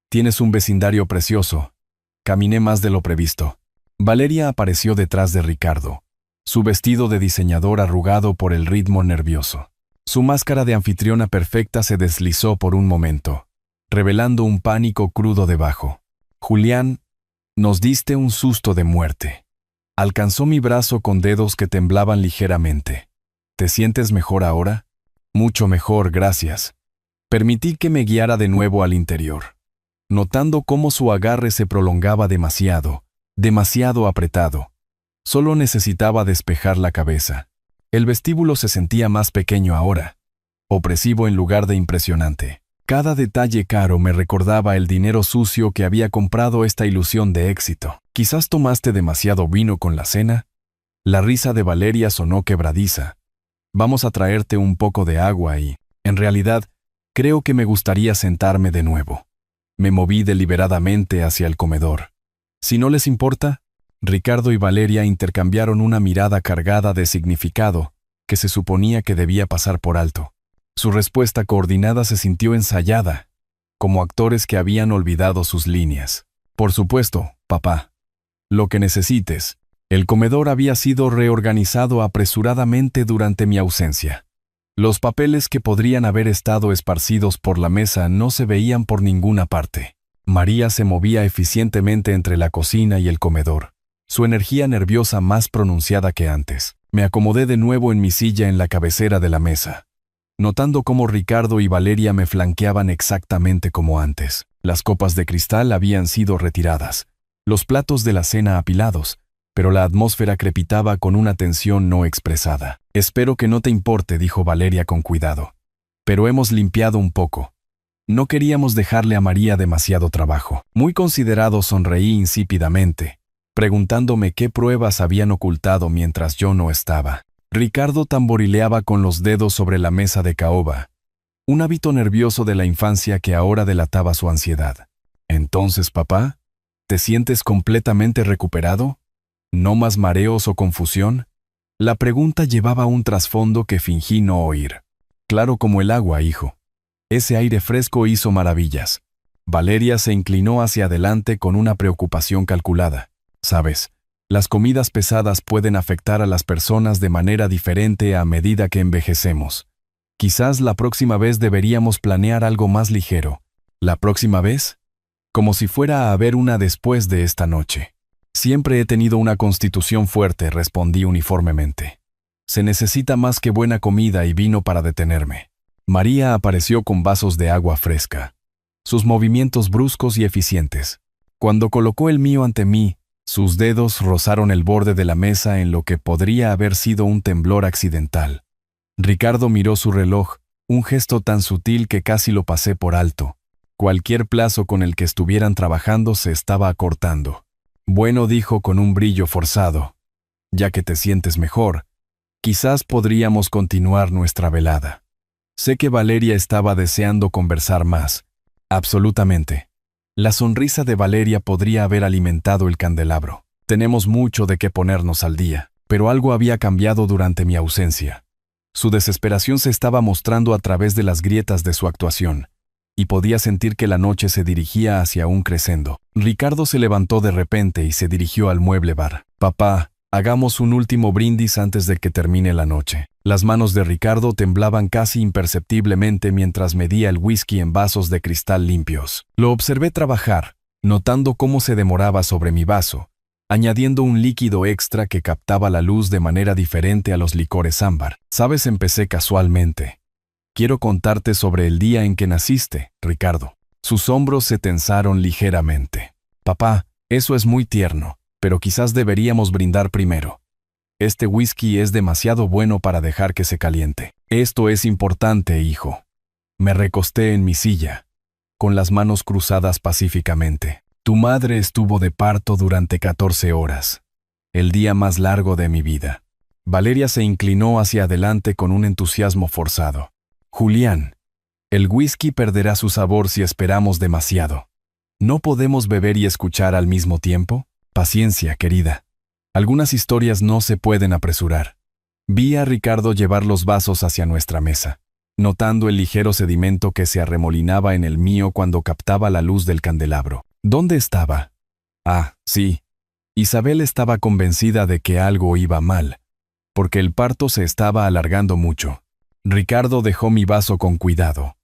Tienes un vecindario precioso. Caminé más de lo previsto. Valeria apareció detrás de Ricardo, su vestido de diseñador arrugado por el ritmo nervioso. Su máscara de anfitriona perfecta se deslizó por un momento, revelando un pánico crudo debajo. Julián, nos diste un susto de muerte. Alcanzó mi brazo con dedos que temblaban ligeramente. ¿Te sientes mejor ahora? Mucho mejor, gracias. Permití que me guiara de nuevo al interior, notando cómo su agarre se prolongaba demasiado apretado. Solo necesitaba despejar la cabeza. El vestíbulo se sentía más pequeño ahora, opresivo en lugar de impresionante. Cada detalle caro me recordaba el dinero sucio que había comprado esta ilusión de éxito. ¿Quizás tomaste demasiado vino con la cena? La risa de Valeria sonó quebradiza. Vamos a traerte un poco de agua y, en realidad, creo que me gustaría sentarme de nuevo. Me moví deliberadamente hacia el comedor. Si no les importa, Ricardo y Valeria intercambiaron una mirada cargada de significado que se suponía que debía pasar por alto. Su respuesta coordinada se sintió ensayada, como actores que habían olvidado sus líneas. Por supuesto, papá. Lo que necesites. El comedor había sido reorganizado apresuradamente durante mi ausencia. Los papeles que podrían haber estado esparcidos por la mesa no se veían por ninguna parte. María se movía eficientemente entre la cocina y el comedor, su energía nerviosa más pronunciada que antes. Me acomodé de nuevo en mi silla en la cabecera de la mesa, notando cómo Ricardo y Valeria me flanqueaban exactamente como antes. Las copas de cristal habían sido retiradas, los platos de la cena apilados, pero la atmósfera crepitaba con una tensión no expresada. Espero que no te importe, dijo Valeria con cuidado, pero hemos limpiado un poco. No queríamos dejarle a María demasiado trabajo. Muy considerado, sonreí insípidamente, preguntándome qué pruebas habían ocultado mientras yo no estaba. Ricardo tamborileaba con los dedos sobre la mesa de caoba, un hábito nervioso de la infancia que ahora delataba su ansiedad. Entonces, papá, ¿te sientes completamente recuperado? ¿No más mareos o confusión? La pregunta llevaba un trasfondo que fingí no oír. Claro como el agua, hijo. Ese aire fresco hizo maravillas. Valeria se inclinó hacia adelante con una preocupación calculada. Sabes, las comidas pesadas pueden afectar a las personas de manera diferente a medida que envejecemos. Quizás la próxima vez deberíamos planear algo más ligero. ¿La próxima vez? Como si fuera a haber una después de esta noche. Siempre he tenido una constitución fuerte, respondí uniformemente. Se necesita más que buena comida y vino para detenerme. María apareció con vasos de agua fresca, sus movimientos bruscos y eficientes. Cuando colocó el mío ante mí, sus dedos rozaron el borde de la mesa en lo que podría haber sido un temblor accidental. Ricardo miró su reloj, un gesto tan sutil que casi lo pasé por alto. Cualquier plazo con el que estuvieran trabajando se estaba acortando. Bueno, dijo con un brillo forzado, ya que te sientes mejor, quizás podríamos continuar nuestra velada. Sé que Valeria estaba deseando conversar más. Absolutamente. La sonrisa de Valeria podría haber alimentado el candelabro. Tenemos mucho de qué ponernos al día, pero algo había cambiado durante mi ausencia. Su desesperación se estaba mostrando a través de las grietas de su actuación, y podía sentir que la noche se dirigía hacia un crescendo. Ricardo se levantó de repente y se dirigió al mueble bar. Papá, hagamos un último brindis antes de que termine la noche. Las manos de Ricardo temblaban casi imperceptiblemente mientras medía el whisky en vasos de cristal limpios. Lo observé trabajar, notando cómo se demoraba sobre mi vaso, añadiendo un líquido extra que captaba la luz de manera diferente a los licores ámbar. Sabes, empecé casualmente. Quiero contarte sobre el día en que naciste, Ricardo. Sus hombros se tensaron ligeramente. Papá, eso es muy tierno, pero quizás deberíamos brindar primero. Este whisky es demasiado bueno para dejar que se caliente. Esto es importante, hijo. Me recosté en mi silla, con las manos cruzadas pacíficamente. Tu madre estuvo de parto durante 14 horas, el día más largo de mi vida. Valeria se inclinó hacia adelante con un entusiasmo forzado. Julián, El whisky perderá su sabor si esperamos demasiado. ¿No podemos beber y escuchar al mismo tiempo? Paciencia, querida. Algunas historias no se pueden apresurar. Vi a Ricardo llevar los vasos hacia nuestra mesa, notando el ligero sedimento que se arremolinaba en el mío cuando captaba la luz del candelabro. ¿Dónde estaba? Ah, sí. Isabel estaba convencida de que algo iba mal, porque el parto se estaba alargando mucho. Ricardo dejó mi vaso con cuidado,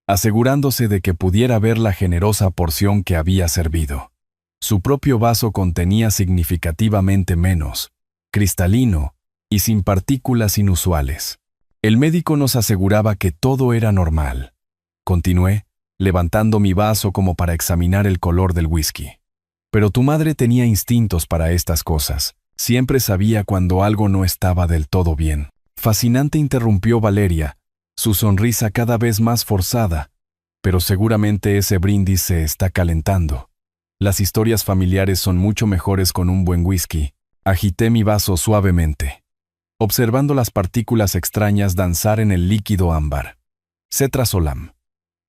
asegurándose de que pudiera ver la generosa porción que había servido. Su propio vaso contenía significativamente menos, cristalino y sin partículas inusuales. El médico nos aseguraba que todo era normal. Continué, levantando mi vaso como para examinar el color del whisky. Pero tu madre tenía instintos para estas cosas. Siempre sabía cuando algo no estaba del todo bien. Fascinante, interrumpió Valeria, su sonrisa cada vez más forzada. Pero seguramente ese brindis se está calentando. Las historias familiares son mucho mejores con un buen whisky. Agité mi vaso suavemente, observando las partículas extrañas danzar en el líquido ámbar. Cetrasolam.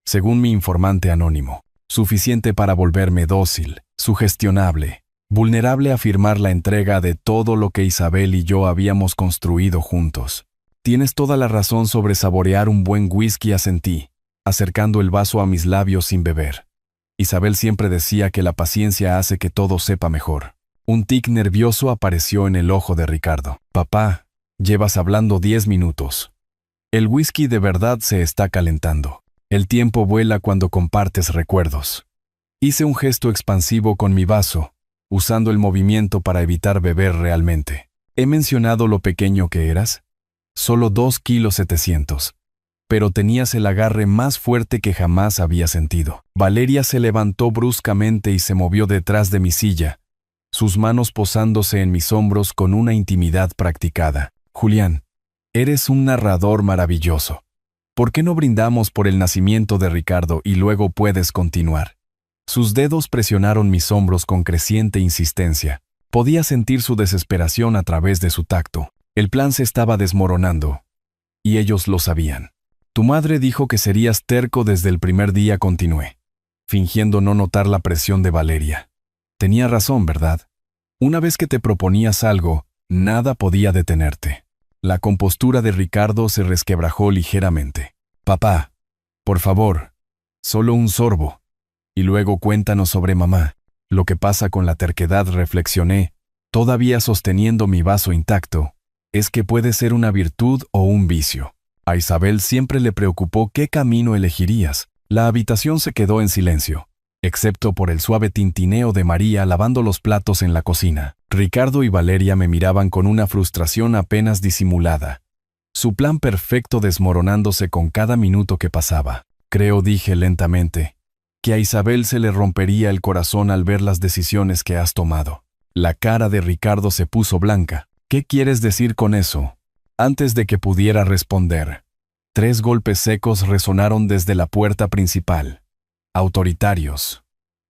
Según mi informante anónimo, suficiente para volverme dócil, sugestionable, vulnerable a firmar la entrega de todo lo que Isabel y yo habíamos construido juntos. Tienes toda la razón sobre saborear un buen whisky, asentí, acercando el vaso a mis labios sin beber. Isabel siempre decía que la paciencia hace que todo sepa mejor. Un tic nervioso apareció en el ojo de Ricardo. Papá, llevas hablando 10 minutos. El whisky de verdad se está calentando. El tiempo vuela cuando compartes recuerdos. Hice un gesto expansivo con mi vaso, usando el movimiento para evitar beber realmente. ¿He mencionado lo pequeño que eras? Solo 2,7 kilos. Pero tenías el agarre más fuerte que jamás había sentido. Valeria se levantó bruscamente y se movió detrás de mi silla, sus manos posándose en mis hombros con una intimidad practicada. Julián, eres un narrador maravilloso. ¿Por qué no brindamos por el nacimiento de Ricardo y luego puedes continuar? Sus dedos presionaron mis hombros con creciente insistencia. Podía sentir su desesperación a través de su tacto. El plan se estaba desmoronando, y ellos lo sabían. Tu madre dijo que serías terco desde el primer día, continué, fingiendo no notar la presión de Valeria. Tenía razón, ¿verdad? Una vez que te proponías algo, nada podía detenerte. La compostura de Ricardo se resquebrajó ligeramente. Papá, por favor, solo un sorbo. Y luego cuéntanos sobre mamá. Lo que pasa con la terquedad, reflexioné, todavía sosteniendo mi vaso intacto, es que puede ser una virtud o un vicio. A Isabel siempre le preocupó qué camino elegirías. La habitación se quedó en silencio, excepto por el suave tintineo de María lavando los platos en la cocina. Ricardo y Valeria me miraban con una frustración apenas disimulada. Su plan perfecto desmoronándose con cada minuto que pasaba. Creo, dije lentamente, que a Isabel se le rompería el corazón al ver las decisiones que has tomado. La cara de Ricardo se puso blanca. ¿Qué quieres decir con eso? Antes de que pudiera responder, 3 golpes secos resonaron desde la puerta principal. Autoritarios.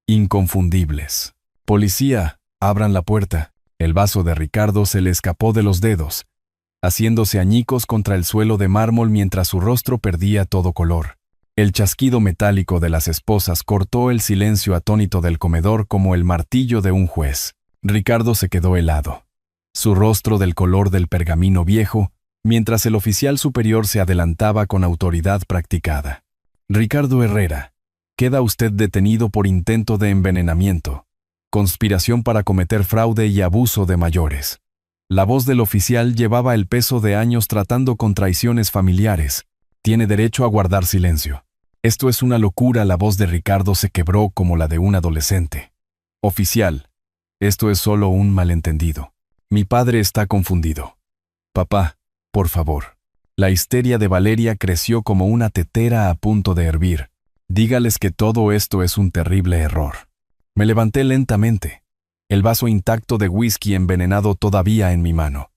Inconfundibles. Policía, abran la puerta. El vaso de Ricardo se le escapó de los dedos, haciéndose añicos contra el suelo de mármol mientras su rostro perdía todo color. El chasquido metálico de las esposas cortó el silencio atónito del comedor como el martillo de un juez. Ricardo se quedó helado, su rostro del color del pergamino viejo, mientras el oficial superior se adelantaba con autoridad practicada. Ricardo Herrera, queda usted detenido por intento de envenenamiento, conspiración para cometer fraude y abuso de mayores. La voz del oficial llevaba el peso de años tratando con traiciones familiares. Tiene derecho a guardar silencio. Esto es una locura. La voz de Ricardo se quebró como la de un adolescente. Oficial, esto es solo un malentendido. Mi padre está confundido. Papá, por favor. La histeria de Valeria creció como una tetera a punto de hervir. Dígales que todo esto es un terrible error. Me levanté lentamente, el vaso intacto de whisky envenenado todavía en mi mano.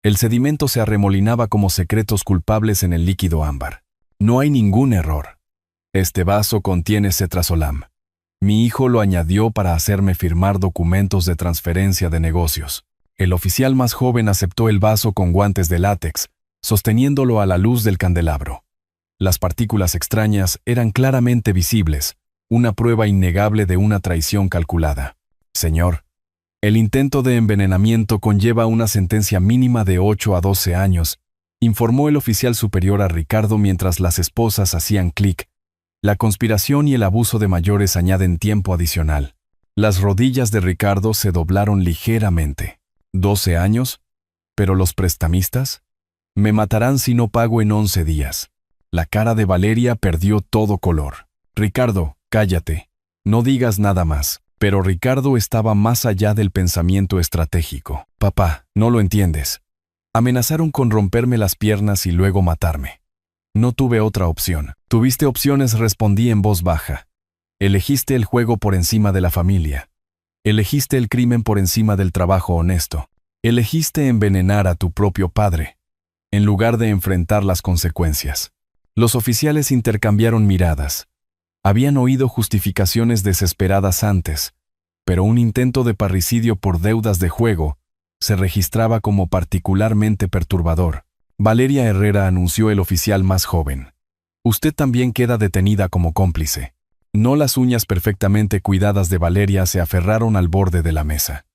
El sedimento se arremolinaba como secretos culpables en el líquido ámbar. No hay ningún error. Este vaso contiene cetrasolam. Mi hijo lo añadió para hacerme firmar documentos de transferencia de negocios. El oficial más joven aceptó el vaso con guantes de látex, sosteniéndolo a la luz del candelabro. Las partículas extrañas eran claramente visibles, una prueba innegable de una traición calculada. Señor, el intento de envenenamiento conlleva una sentencia mínima de 8 a 12 años, informó el oficial superior a Ricardo mientras las esposas hacían clic. La conspiración y el abuso de mayores añaden tiempo adicional. Las rodillas de Ricardo se doblaron ligeramente. ¿12 años? ¿Pero los prestamistas? Me matarán si no pago en 11 días. La cara de Valeria perdió todo color. Ricardo, cállate. No digas nada más. Pero Ricardo estaba más allá del pensamiento estratégico. Papá, no lo entiendes. Amenazaron con romperme las piernas y luego matarme. No tuve otra opción. Tuviste opciones, respondí en voz baja. Elegiste el juego por encima de la familia. Elegiste el crimen por encima del trabajo honesto. Elegiste envenenar a tu propio padre, en lugar de enfrentar las consecuencias. Los oficiales intercambiaron miradas. Habían oído justificaciones desesperadas antes, pero un intento de parricidio por deudas de juego se registraba como particularmente perturbador. Valeria Herrera, anunció el oficial más joven. Usted también queda detenida como cómplice. No, las uñas perfectamente cuidadas de Valeria se aferraron al borde de la mesa.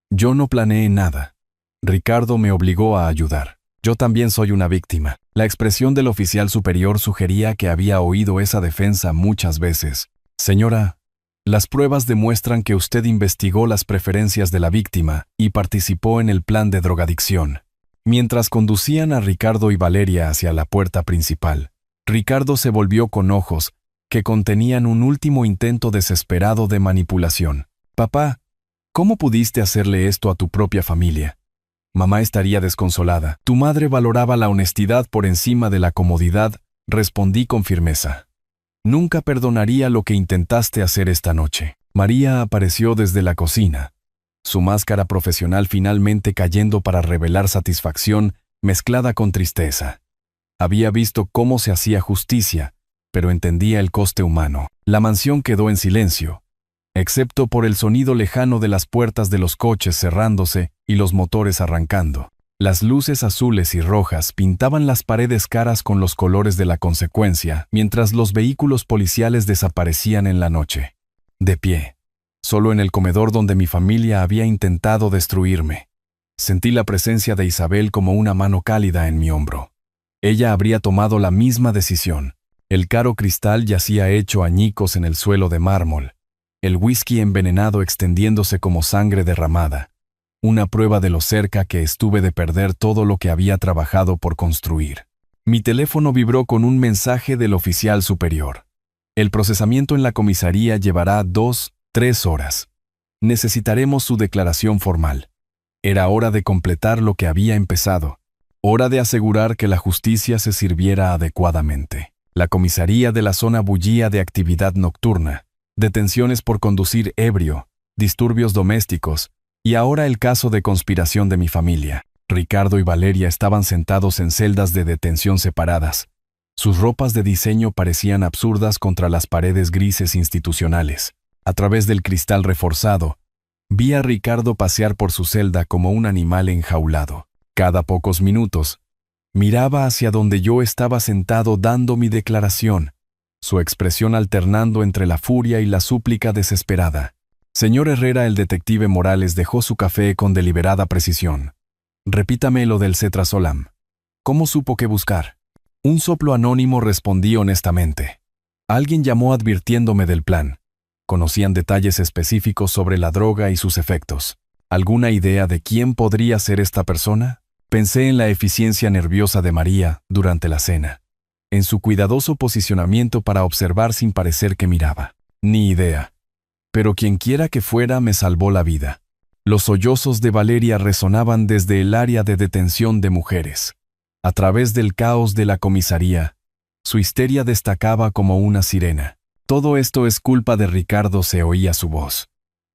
Yo no planeé nada. Ricardo me obligó a ayudar. Yo también soy una víctima. La expresión del oficial superior sugería que había oído esa defensa muchas veces. Señora, las pruebas demuestran que usted investigó las preferencias de la víctima y participó en el plan de drogadicción. Mientras conducían a Ricardo y Valeria hacia la puerta principal, Ricardo se volvió con ojos que contenían un último intento desesperado de manipulación. Papá, ¿cómo pudiste hacerle esto a tu propia familia? Mamá estaría desconsolada. Tu madre valoraba la honestidad por encima de la comodidad, respondí con firmeza. Nunca perdonaría lo que intentaste hacer esta noche. María apareció desde la cocina, su máscara profesional finalmente cayendo para revelar satisfacción mezclada con tristeza. Había visto cómo se hacía justicia, pero entendía el coste humano. La mansión quedó en silencio, excepto por el sonido lejano de las puertas de los coches cerrándose y los motores arrancando. Las luces azules y rojas pintaban las paredes caras con los colores de la consecuencia, mientras los vehículos policiales desaparecían en la noche. De pie, solo en el comedor donde mi familia había intentado destruirme, sentí la presencia de Isabel como una mano cálida en mi hombro. Ella habría tomado la misma decisión. El caro cristal yacía hecho añicos en el suelo de mármol, el whisky envenenado extendiéndose como sangre derramada, una prueba de lo cerca que estuve de perder todo lo que había trabajado por construir. Mi teléfono vibró con un mensaje del oficial superior. El procesamiento en la comisaría llevará 2-3 horas. Necesitaremos su declaración formal. Era hora de completar lo que había empezado, hora de asegurar que la justicia se sirviera adecuadamente. La comisaría de la zona bullía de actividad nocturna, detenciones por conducir ebrio, disturbios domésticos, y ahora el caso de conspiración de mi familia. Ricardo y Valeria estaban sentados en celdas de detención separadas. Sus ropas de diseño parecían absurdas contra las paredes grises institucionales. A través del cristal reforzado, vi a Ricardo pasear por su celda como un animal enjaulado. Cada pocos minutos, miraba hacia donde yo estaba sentado dando mi declaración, su expresión alternando entre la furia y la súplica desesperada. Señor Herrera, el detective Morales dejó su café con deliberada precisión. Repítame lo del cetrazolam. ¿Cómo supo qué buscar? Un soplo anónimo, respondí honestamente. Alguien llamó advirtiéndome del plan. Conocían detalles específicos sobre la droga y sus efectos. ¿Alguna idea de quién podría ser esta persona? Pensé en la eficiencia nerviosa de María durante la cena, en su cuidadoso posicionamiento para observar sin parecer que miraba. Ni idea. Pero quienquiera que fuera me salvó la vida. Los sollozos de Valeria resonaban desde el área de detención de mujeres. A través del caos de la comisaría, su histeria destacaba como una sirena. Todo esto es culpa de Ricardo, se oía su voz.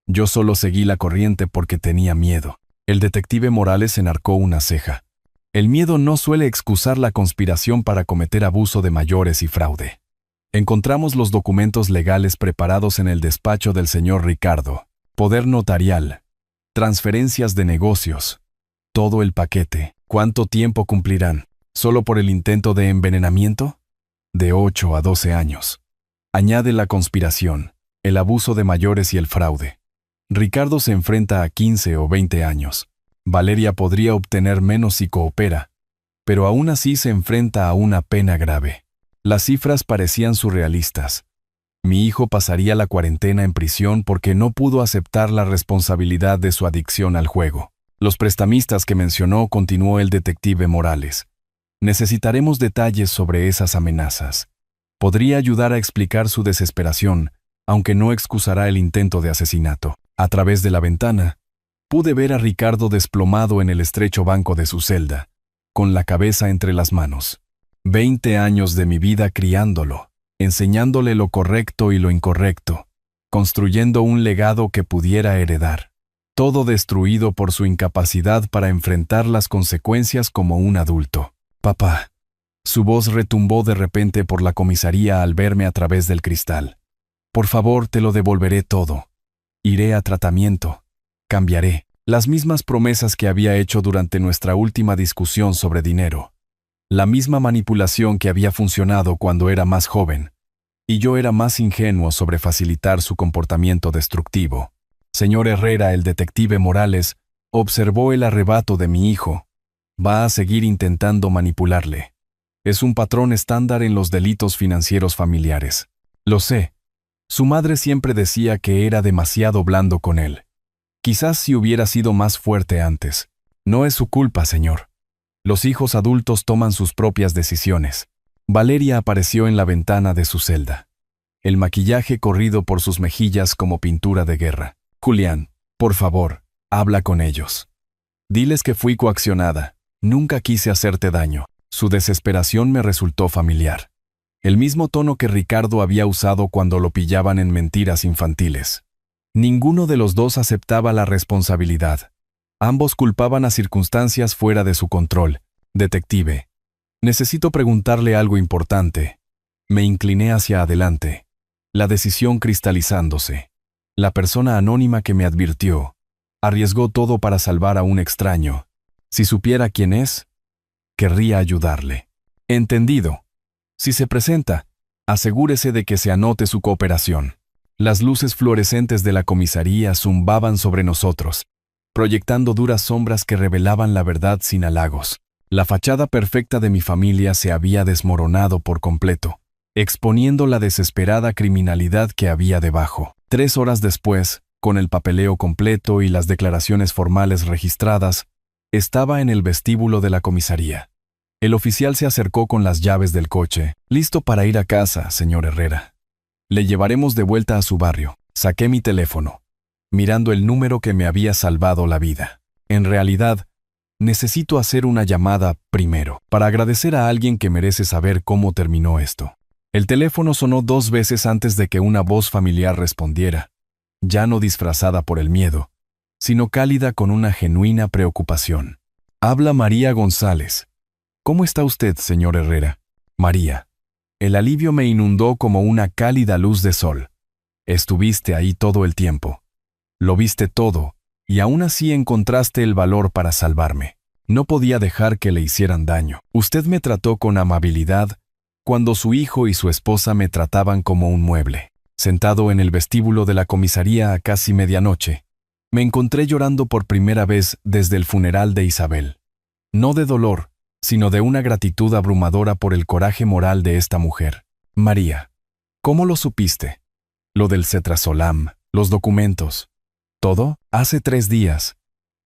Yo solo seguí la corriente porque tenía miedo. El detective Morales enarcó una ceja. El miedo no suele excusar la conspiración para cometer abuso de mayores y fraude. Encontramos los documentos legales preparados en el despacho del señor Ricardo. Poder notarial, transferencias de negocios, todo el paquete. ¿Cuánto tiempo cumplirán? ¿Solo por el intento de envenenamiento? de 8 a 12 años. Añade la conspiración, el abuso de mayores y el fraude. Ricardo se enfrenta a 15 o 20 años. Valeria podría obtener menos si coopera, pero aún así se enfrenta a una pena grave. Las cifras parecían surrealistas. Mi hijo pasaría la cuarentena en prisión porque no pudo aceptar la responsabilidad de su adicción al juego. Los prestamistas que mencionó, continuó el detective Morales. Necesitaremos detalles sobre esas amenazas. Podría ayudar a explicar su desesperación, aunque no excusará el intento de asesinato. A través de la ventana, pude ver a Ricardo desplomado en el estrecho banco de su celda, con la cabeza entre las manos. 20 años de mi vida criándolo, enseñándole lo correcto y lo incorrecto, construyendo un legado que pudiera heredar. Todo destruido por su incapacidad para enfrentar las consecuencias como un adulto. «Papá». Su voz retumbó de repente por la comisaría al verme a través del cristal. «Por favor, te lo devolveré todo. Iré a tratamiento. Cambiaré». Las mismas promesas que había hecho durante nuestra última discusión sobre dinero. La misma manipulación que había funcionado cuando era más joven. Y yo era más ingenuo sobre facilitar su comportamiento destructivo. Señor Herrera, el detective Morales, observó el arrebato de mi hijo. Va a seguir intentando manipularle. Es un patrón estándar en los delitos financieros familiares. Lo sé. Su madre siempre decía que era demasiado blando con él. Quizás si hubiera sido más fuerte antes. No es su culpa, señor. Los hijos adultos toman sus propias decisiones. Valeria apareció en la ventana de su celda. El maquillaje corrido por sus mejillas como pintura de guerra. «Julián, por favor, habla con ellos. Diles que fui coaccionada. Nunca quise hacerte daño». Su desesperación me resultó familiar. El mismo tono que Ricardo había usado cuando lo pillaban en mentiras infantiles. Ninguno de los dos aceptaba la responsabilidad. Ambos culpaban a circunstancias fuera de su control. «Detective, necesito preguntarle algo importante». Me incliné hacia adelante. La decisión cristalizándose. La persona anónima que me advirtió. Arriesgó todo para salvar a un extraño. Si supiera quién es, querría ayudarle. «Entendido. Si se presenta, asegúrese de que se anote su cooperación». Las luces fluorescentes de la comisaría zumbaban sobre nosotros, proyectando duras sombras que revelaban la verdad sin halagos. La fachada perfecta de mi familia se había desmoronado por completo, exponiendo la desesperada criminalidad que había debajo. 3 horas después, con el papeleo completo y las declaraciones formales registradas, estaba en el vestíbulo de la comisaría. El oficial se acercó con las llaves del coche. «Listo para ir a casa, señor Herrera. Le llevaremos de vuelta a su barrio». Saqué mi teléfono, mirando el número que me había salvado la vida. En realidad, necesito hacer una llamada primero, para agradecer a alguien que merece saber cómo terminó esto. El teléfono sonó 2 veces antes de que una voz familiar respondiera, ya no disfrazada por el miedo, sino cálida con una genuina preocupación. «Habla María González». «¿Cómo está usted, señor Herrera?» «María». El alivio me inundó como una cálida luz de sol. «Estuviste ahí todo el tiempo. Lo viste todo, y aún así encontraste el valor para salvarme. No podía dejar que le hicieran daño. Usted me trató con amabilidad cuando su hijo y su esposa me trataban como un mueble». Sentado en el vestíbulo de la comisaría a casi medianoche, me encontré llorando por primera vez desde el funeral de Isabel. No de dolor, sino de una gratitud abrumadora por el coraje moral de esta mujer. «María, ¿cómo lo supiste? Lo del cetrasolam, los documentos. ¿Todo? Hace 3 días.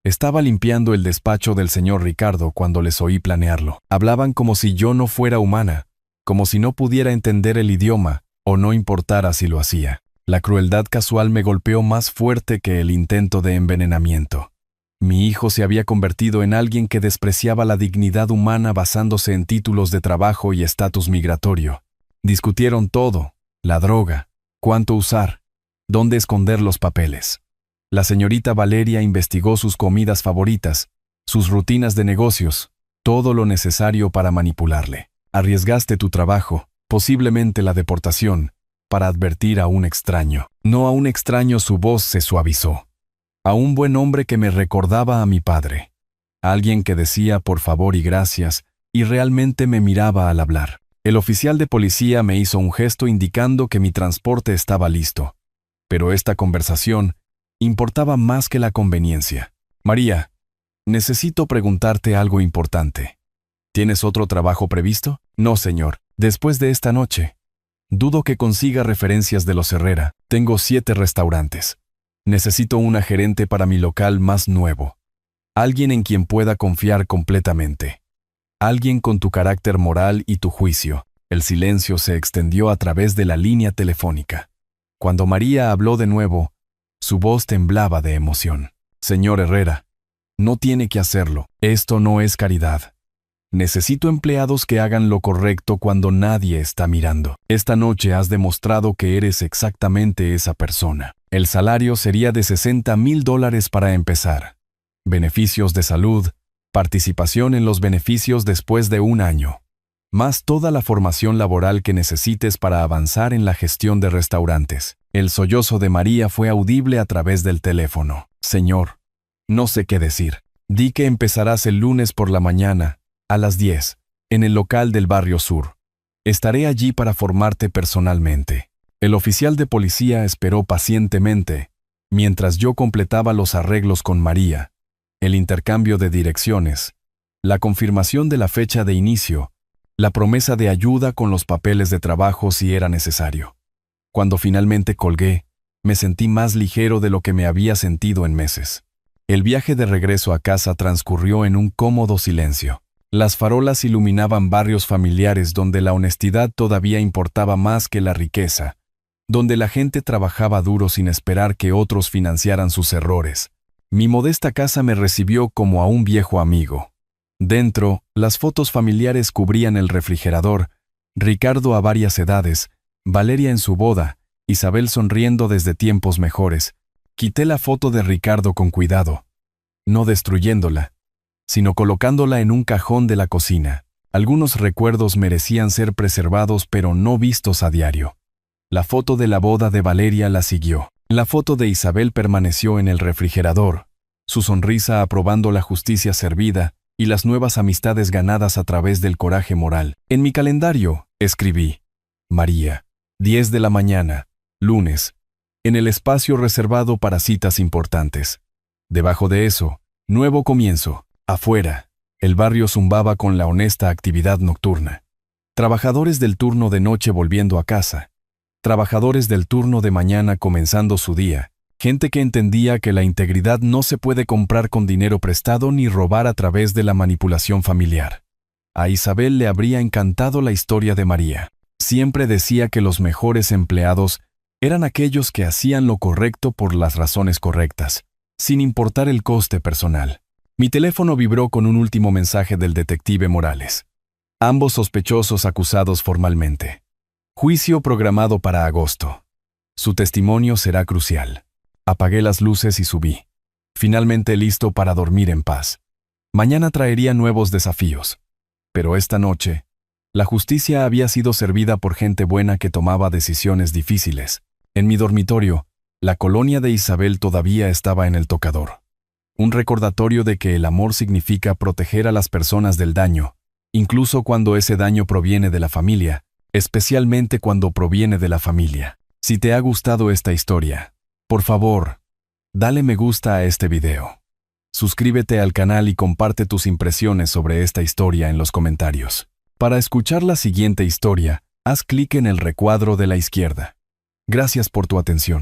Estaba limpiando el despacho del señor Ricardo cuando les oí planearlo. Hablaban como si yo no fuera humana, como si no pudiera entender el idioma, o no importara si lo hacía. La crueldad casual me golpeó más fuerte que el intento de envenenamiento. Mi hijo se había convertido en alguien que despreciaba la dignidad humana basándose en títulos de trabajo y estatus migratorio. Discutieron todo: la droga, cuánto usar, dónde esconder los papeles. La señorita Valeria investigó sus comidas favoritas, sus rutinas de negocios, todo lo necesario para manipularle. Arriesgaste tu trabajo, posiblemente la deportación, para advertir a un extraño. No a un extraño, su voz se suavizó. A un buen hombre que me recordaba a mi padre. Alguien que decía por favor y gracias, y realmente me miraba al hablar. El oficial de policía me hizo un gesto indicando que mi transporte estaba listo. Pero esta conversación importaba más que la conveniencia. María, necesito preguntarte algo importante. ¿Tienes otro trabajo previsto? No, señor. Después de esta noche, dudo que consiga referencias de los Herrera. Tengo 7 restaurantes. Necesito una gerente para mi local más nuevo. Alguien en quien pueda confiar completamente. Alguien con tu carácter moral y tu juicio. El silencio se extendió a través de la línea telefónica. Cuando María habló de nuevo, su voz temblaba de emoción. Señor Herrera, no tiene que hacerlo. Esto no es caridad. Necesito empleados que hagan lo correcto cuando nadie está mirando. Esta noche has demostrado que eres exactamente esa persona. El salario sería de $60,000 para empezar. Beneficios de salud, participación en los beneficios después de 1 año, más toda la formación laboral que necesites para avanzar en la gestión de restaurantes. El sollozo de María fue audible a través del teléfono. Señor, no sé qué decir. Di que empezarás el lunes por la mañana, a las 10, en el local del Barrio Sur. Estaré allí para formarte personalmente. El oficial de policía esperó pacientemente, mientras yo completaba los arreglos con María, el intercambio de direcciones, la confirmación de la fecha de inicio, la promesa de ayuda con los papeles de trabajo si era necesario. Cuando finalmente colgué, me sentí más ligero de lo que me había sentido en meses. El viaje de regreso a casa transcurrió en un cómodo silencio. Las farolas iluminaban barrios familiares donde la honestidad todavía importaba más que la riqueza, donde la gente trabajaba duro sin esperar que otros financiaran sus errores. Mi modesta casa me recibió como a un viejo amigo. Dentro, las fotos familiares cubrían el refrigerador, Ricardo a varias edades, Valeria en su boda, Isabel sonriendo desde tiempos mejores. Quité la foto de Ricardo con cuidado, no destruyéndola, sino colocándola en un cajón de la cocina. Algunos recuerdos merecían ser preservados pero no vistos a diario. La foto de la boda de Valeria la siguió. La foto de Isabel permaneció en el refrigerador, su sonrisa aprobando la justicia servida y las nuevas amistades ganadas a través del coraje moral. En mi calendario, escribí: María, 10 de la mañana, lunes, en el espacio reservado para citas importantes. Debajo de eso, nuevo comienzo. Afuera, el barrio zumbaba con la honesta actividad nocturna. Trabajadores del turno de noche volviendo a casa. Trabajadores del turno de mañana comenzando su día. Gente que entendía que la integridad no se puede comprar con dinero prestado ni robar a través de la manipulación familiar. A Isabel le habría encantado la historia de María. Siempre decía que los mejores empleados eran aquellos que hacían lo correcto por las razones correctas, sin importar el coste personal. Mi teléfono vibró con un último mensaje del detective Morales. Ambos sospechosos acusados formalmente. Juicio programado para agosto. Su testimonio será crucial. Apagué las luces y subí. Finalmente listo para dormir en paz. Mañana traería nuevos desafíos. Pero esta noche, la justicia había sido servida por gente buena que tomaba decisiones difíciles. En mi dormitorio, la colonia de Isabel todavía estaba en el tocador. Un recordatorio de que el amor significa proteger a las personas del daño, incluso cuando ese daño proviene de la familia, especialmente cuando proviene de la familia. Si te ha gustado esta historia, por favor, dale me gusta a este video. Suscríbete al canal y comparte tus impresiones sobre esta historia en los comentarios. Para escuchar la siguiente historia, haz clic en el recuadro de la izquierda. Gracias por tu atención.